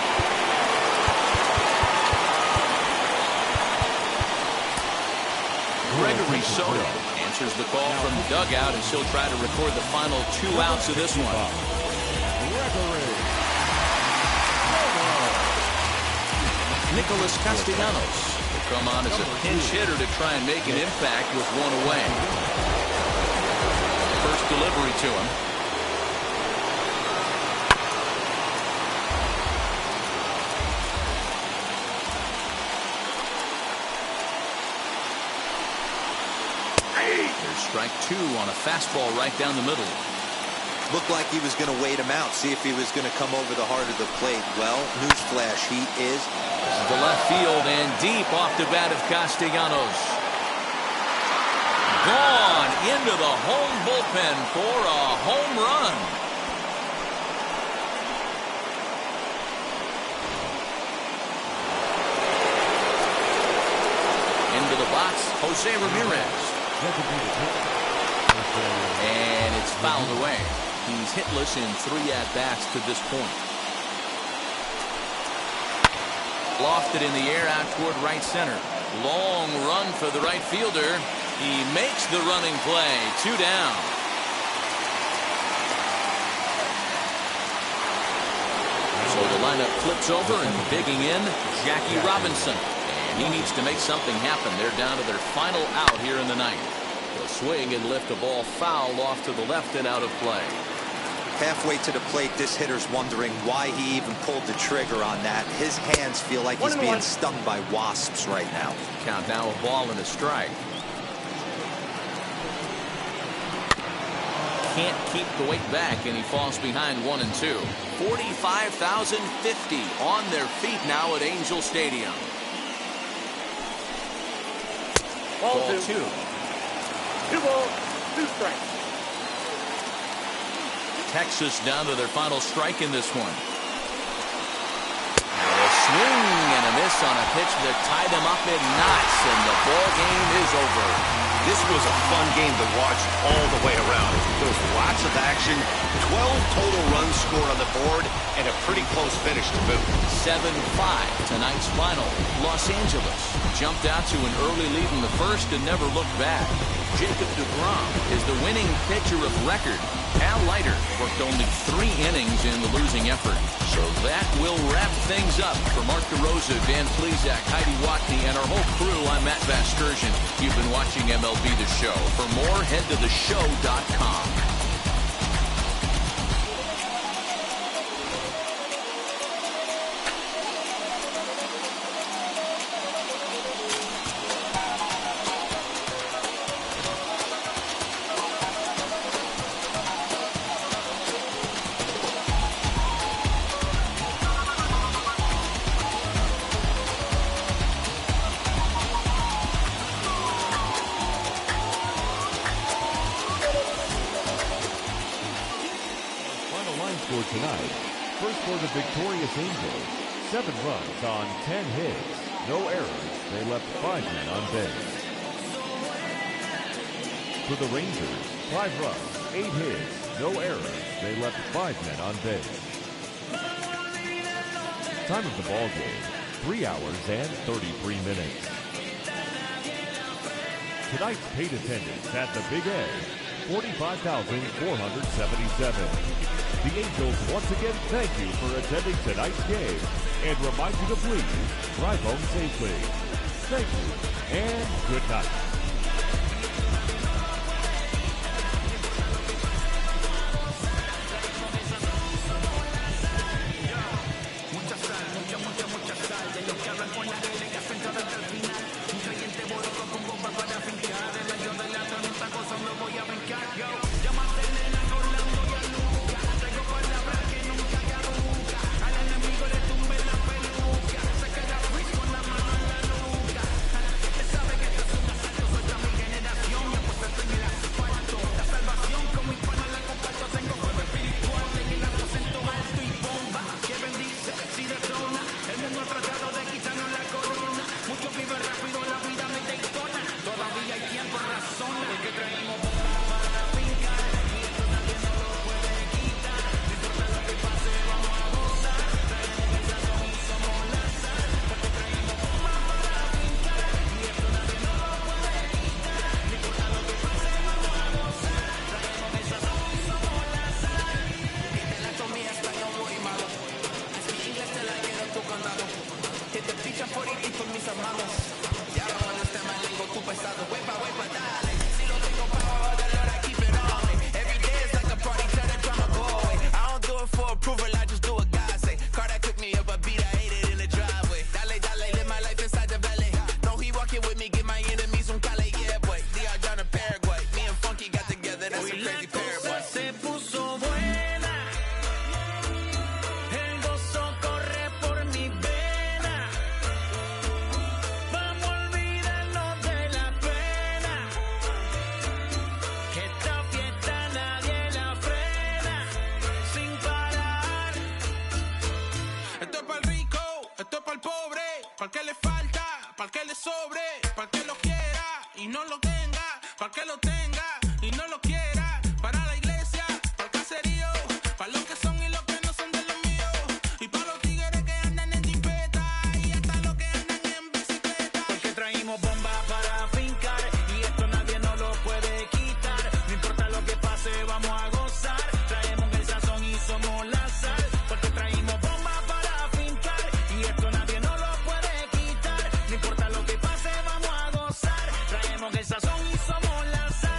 S1: Gregory Soto answers the call from the dugout, and she'll try to record the final 2 outs of this one. Nicholas Castellanos will come on as a pinch hitter to try and make an impact with 1 away. First delivery to him. There's strike 2 on a fastball right down the middle.
S4: Looked like he was going to wait him out, see if he was going to come over the heart of the plate. Well, newsflash, he is.
S1: The left field and deep off the bat of Castellanos. Gone into the home bullpen for a home run. Into the box, Jose Ramirez. And it's fouled away. He's hitless in 3 at-bats to this point. Lofted in the air out toward right center. Long run for the right fielder. He makes the running play. 2 down. So the lineup flips over, and digging in, Jackie Robinson. And he needs to make something happen. They're down to their final out here in the ninth. He'll swing and lift a ball foul off to the left and out of play.
S4: Halfway to the plate, this hitter's wondering why he even pulled the trigger on that. His hands feel like he's being stung by wasps right now.
S1: Count now, a ball and a strike. Can't keep the weight back, and he falls behind 1 and 2. 45,050 on their feet now at Angel Stadium.
S3: Ball 2.
S1: 2.
S3: 2 balls, 2 strikes.
S1: Texas down to their final strike in this one. A swing and a miss on a pitch that tied them up in knots, and the ball game is over.
S5: This was a fun game to watch all the way around. There was lots of action, 12 total runs scored on the board, and a pretty close finish to boot.
S1: 7-5 tonight's final. Los Angeles jumped out to an early lead in the first and never looked back. Jacob deGrom is the winning pitcher of record. Al Leiter worked only 3 innings in the losing effort. So that will wrap things up. For Mark DeRosa, Dan Plesac, Heidi Watney, and our whole crew, I'm Matt Vasgersian. You've been watching MLB The Show. For more, head to theshow.com.
S2: Tonight, first for the victorious Angels, 7 runs on 10 hits, no errors. They left 5 men on base. For the Rangers, 5 runs, 8 hits, no errors. They left 5 men on base. Time of the ball game, 3 hours and 33 minutes. Tonight's paid attendance at the Big A, 45,477. The Angels once again thank you for attending tonight's game and remind you to please drive home safely. Thank you and good night.
S7: Pa'l que le falta, pa'l que le sobre, pa'l que lo quiera y no lo tenga, pa'l que lo tenga y no lo quiera. Para la iglesia, pa'l caserío, pa' los que son y los que no son de los míos. Y pa' los tigres que andan en jipeta y hasta los que andan en bicicleta.
S8: Porque traímos bombas para fincar y esto nadie nos lo puede quitar. No importa lo que pase, vamos a gozar. Traemos el sazón y somos la sal. Porque traímos bombas para fincar y esto nadie nos lo puede quitar. No importa lo que pase, vamos a gozar. Traemos el sazón y somos la sal.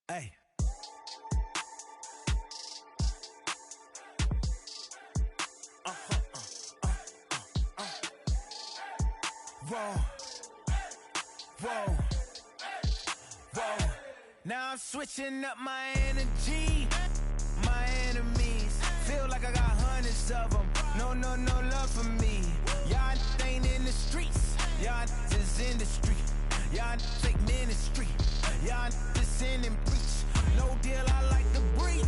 S9: Hey. Whoa. Whoa. Whoa. Now I'm switching up my energy. My enemies feel like I got hundreds of them. No love for me. Y'all ain't in the streets. Y'all is in the street. Y'all fake ministry. Y'all just sin and preach. No deal, I like the breach.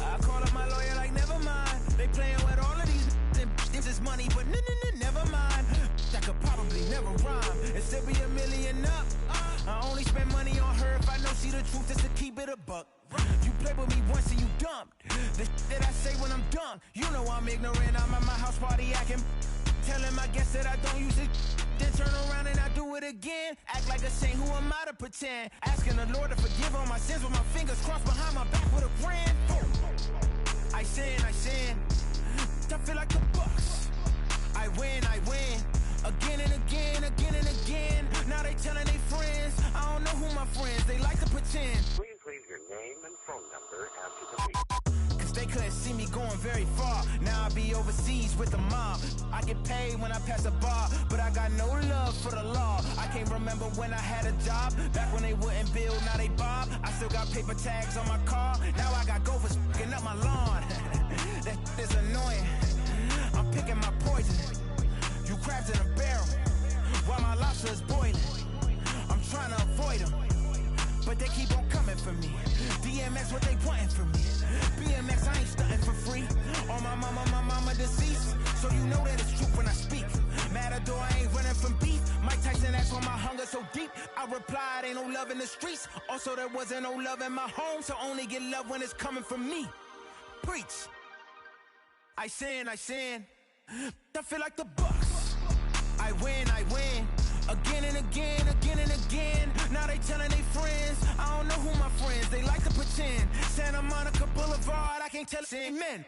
S9: I call up my lawyer like, never mind. They playing with all of these and this is money, but never mind. That could probably never rhyme. And still be a million up. I only spend money on her if I know she the truth, just to keep it a buck. You play with me once and you dumped. The that I say when I'm done, you know I'm ignorant. I'm at my house party acting. Telling my guests that I don't use it. Then turn around and I do it again. Act like a saint, who am I to pretend? Asking the Lord to forgive all my sins with my fingers crossed behind my back with a grand. I sin. I feel like the Bucks. I win. Again and again. Now they telling their friends. I don't know who my friends, they like to pretend.
S3: Please leave your name and phone number after the beep.
S9: Cause they couldn't see me going very far. Now I be overseas with the mob. I get paid when I pass a bar, but I got no love for the law. I can't remember when I had a job. Back when they wouldn't build, now they bob. I still got paper tags on my car. Now I got gophers f***ing up my lawn. That is annoying. I'm picking my poison. You crabs in a barrel, while my lobster is boiling. I'm trying to avoid them, but they keep on coming for me. DMX, what they wanting from me? BMX, I ain't stunting for free. On my mama deceased, so you know that it's true when I speak. Matador, I ain't running from beef. Mike Tyson asked why my hunger so deep. I replied, ain't no love in the streets. Also, there wasn't no love in my home, so only get love when it's coming from me. Preach. I sin. I feel like the Bucks. I win. Again and again. Now they telling their friends. I don't know who my friends, they like to pretend. Santa Monica Boulevard, I can't tell amen.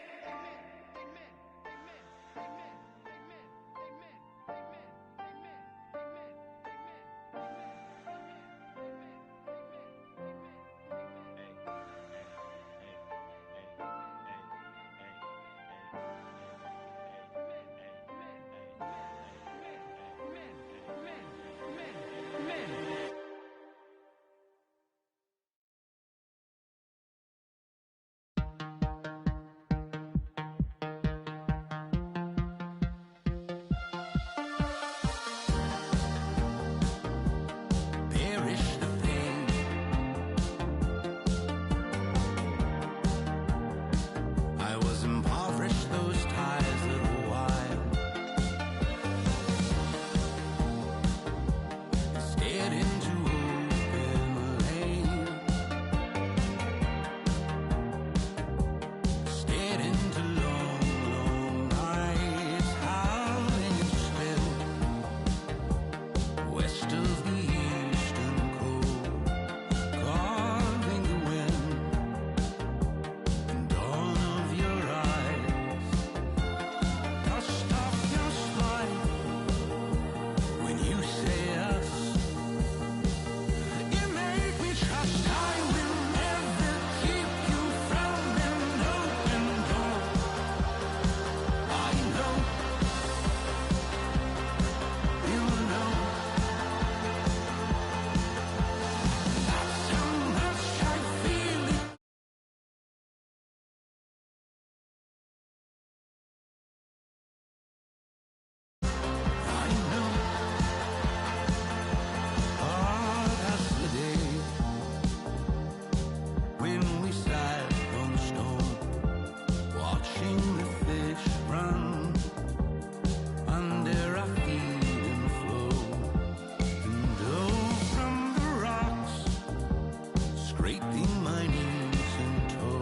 S9: scraping my knees and toe,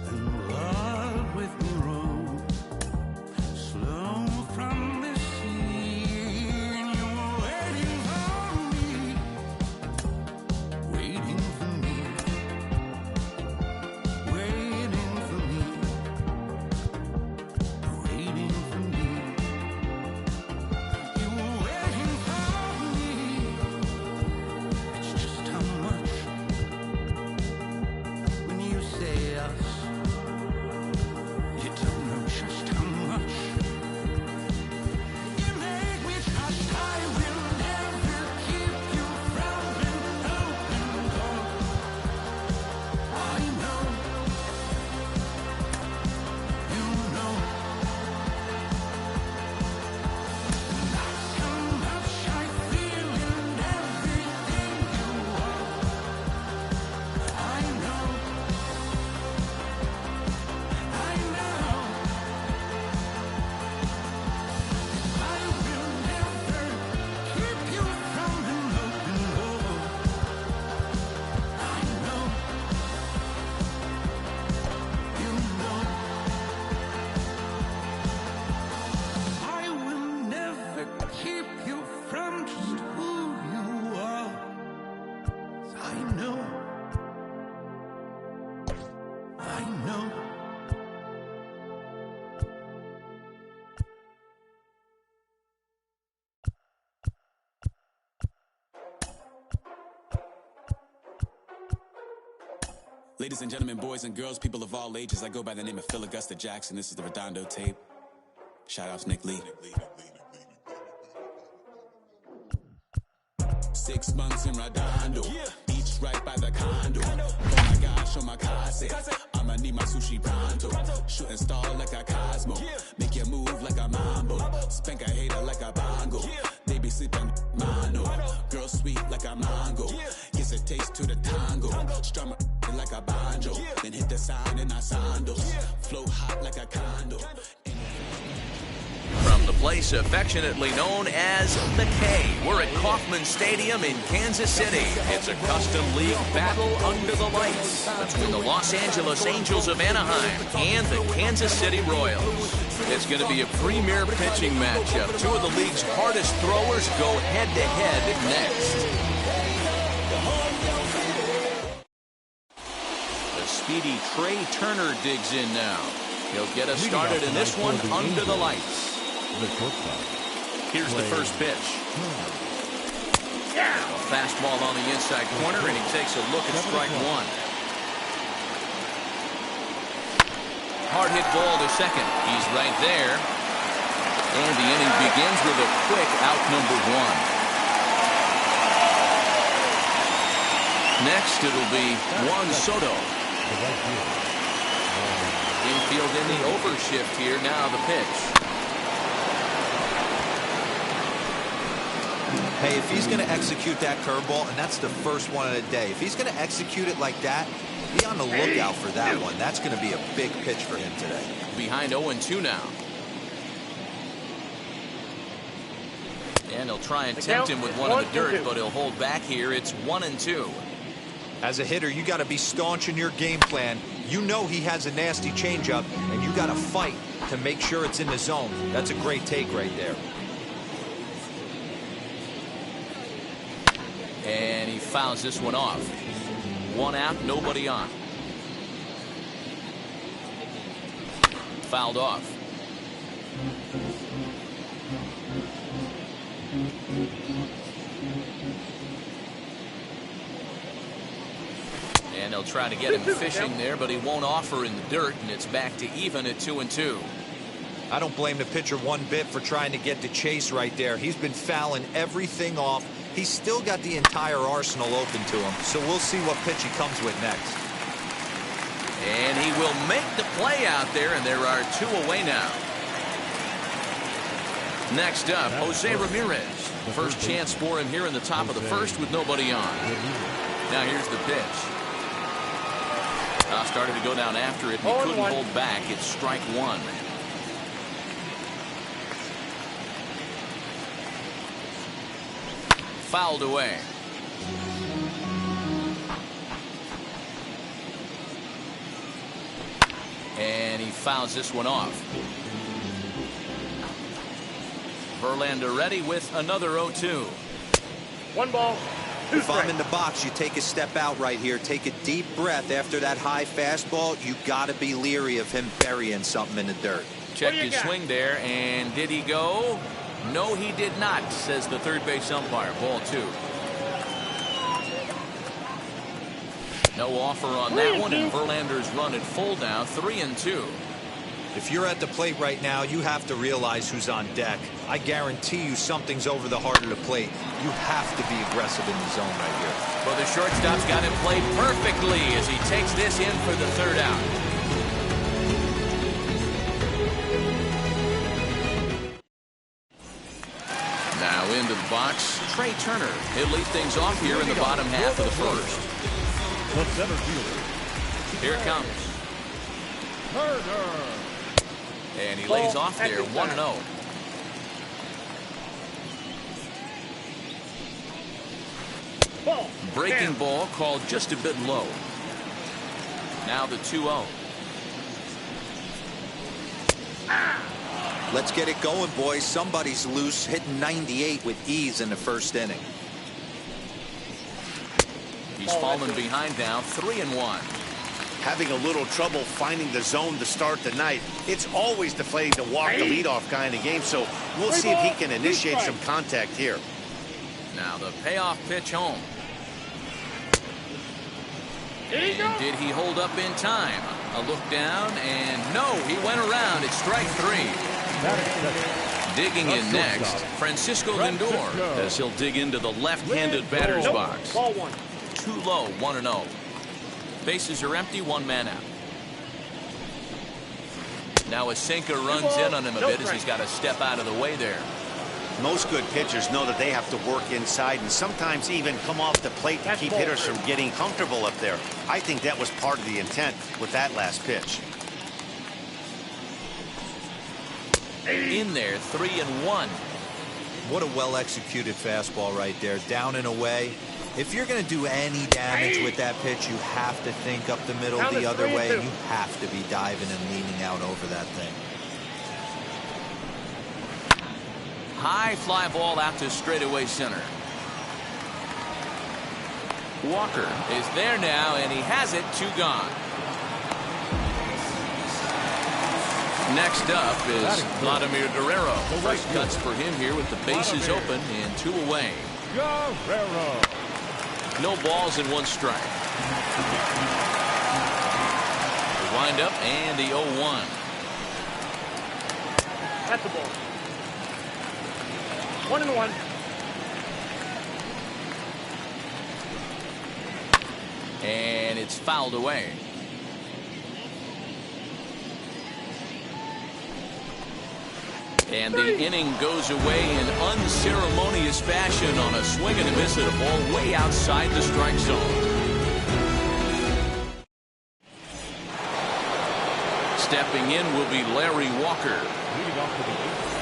S9: and love with me roll slow from the sea. And you were waiting for me, waiting for me, waiting for me, waiting for me. You were waiting for me. It's just how much when you say us, you don't know just how much. You make me trust I will never keep you from an open door. I know, you know, that's how much I feel in everything you are. I know, I know, I will never keep you from an open door. I know, you know, I will never keep you from just who you are. I know, I know.
S10: Ladies and gentlemen, boys and girls, people of all ages, I go by the name of Phil Augusta Jackson. This is the Redondo tape. Shout out to Nick Lee. 6 months in Redondo, each right by the condo. Oh my gosh, oh my casa, I'ma need my sushi pronto. Shooting star like a Cosmo, make you move like a mambo. Spank a hater like a bongo. They be sleeping mano. Girl sweet like a mango. Gives a taste to the tango. Strum it like a banjo. Then hit the sound in our sandals. Flow hot like a condo.
S1: From the place affectionately known as the K, we're at Kauffman Stadium in Kansas City. It's a custom league battle under the lights between the Los Angeles Angels of Anaheim and the Kansas City Royals. It's going to be a premier pitching matchup. Two of the league's hardest throwers go head-to-head next. The speedy Trey Turner digs in now. He'll get us started in this one under the lights. Here's the first pitch. A fastball on the inside corner, and he takes a look at strike one. Hard hit ball to second. He's right there. And the inning begins with a quick out number one. Next, it'll be Juan Soto. Infield in the overshift here. Now the pitch.
S4: Hey, if he's going to execute that curveball, and that's the first one of the day, if he's going to execute it like that, be on the lookout for that one. That's going to be a big pitch for him today.
S1: Behind 0-2 now. And he'll try and tempt him with one in the dirt, but he'll hold back here. It's 1-2.
S4: As a hitter, you got to be staunch in your game plan. You know he has a nasty changeup, and you got to fight to make sure it's in the zone. That's a great take right there.
S1: And he fouls this one off. One out, nobody on. Fouled off. And they'll try to get him fishing there, but he won't offer in the dirt, and it's back to even at 2-2.
S4: I don't blame the pitcher one bit for trying to get the chase right there. He's been fouling everything off. He's still got the entire arsenal open to him, so we'll see what pitch he comes with next.
S1: And he will make the play out there, and there are two away now. Next up, Jose Ramirez. First chance for him here in the top of the first with nobody on. Now here's the pitch. Started to go down after it, and he couldn't hold back. It's strike one. Fouled away. And he fouls this one off. Verlander ready with another 0-2.
S11: 1 ball.
S4: If I'm in the box, you take a step out right here. Take a deep breath after that high fastball. You got to be leery of him burying something in the dirt.
S1: Checked his swing there, and did he go? No, he did not, says the third base umpire. Ball 2. No offer on that one, and Verlander's run at full now, 3-2.
S4: If you're at the plate right now, you have to realize who's on deck. I guarantee you something's over the heart of the plate. You have to be aggressive in the zone right here.
S1: Well, the shortstop's got him played perfectly as he takes this in for the third out. Now into the box, Trey Turner. He'll lead things off here in the bottom half of the first.
S2: The center fielder.
S1: Here it comes.
S2: Turner.
S1: And he lays off there, 1-0. Breaking ball called just a bit low. Now the 2-0.
S4: Let's get it going, boys. Somebody's loose, hitting 98 with ease in the first inning.
S1: He's fallen behind now, 3-1.
S5: Having a little trouble finding the zone to start the night. It's always deflating to walk the leadoff guy in the game, so we'll see if he can initiate some contact here.
S1: Now the payoff pitch home. And did he hold up in time? A look down, and no, he went around. It's strike 3. Digging in next, Francisco Lindor, as he'll dig into the left-handed batter's box.
S11: Ball 1.
S1: Too low, 1-0. Bases are empty, 1 man out. Now Asenka runs in on him a bit as he's got to step out of the way there.
S5: Most good pitchers know that they have to work inside and sometimes even come off the plate to keep hitters from getting comfortable up there. I think that was part of the intent with that last pitch.
S1: In there, 3-1.
S4: What a well-executed fastball right there. Down and away. If you're going to do any damage with that pitch, you have to think up the middle the other way. And you have to be diving and leaning out over that thing.
S1: High fly ball out to straightaway center. Walker is there now, and he has it, 2 gone. Next up is Vladimir Guerrero. First cuts for him here with the bases open and 2 away.
S2: Guerrero.
S1: No balls and 1 strike. The windup and the 0-1.
S11: That's the ball. 1-1.
S1: And it's fouled away. And the inning goes away in unceremonious fashion on a swing and a miss at a ball way outside the strike zone. Stepping in will be Larry Walker.
S2: Leading off to the 8th.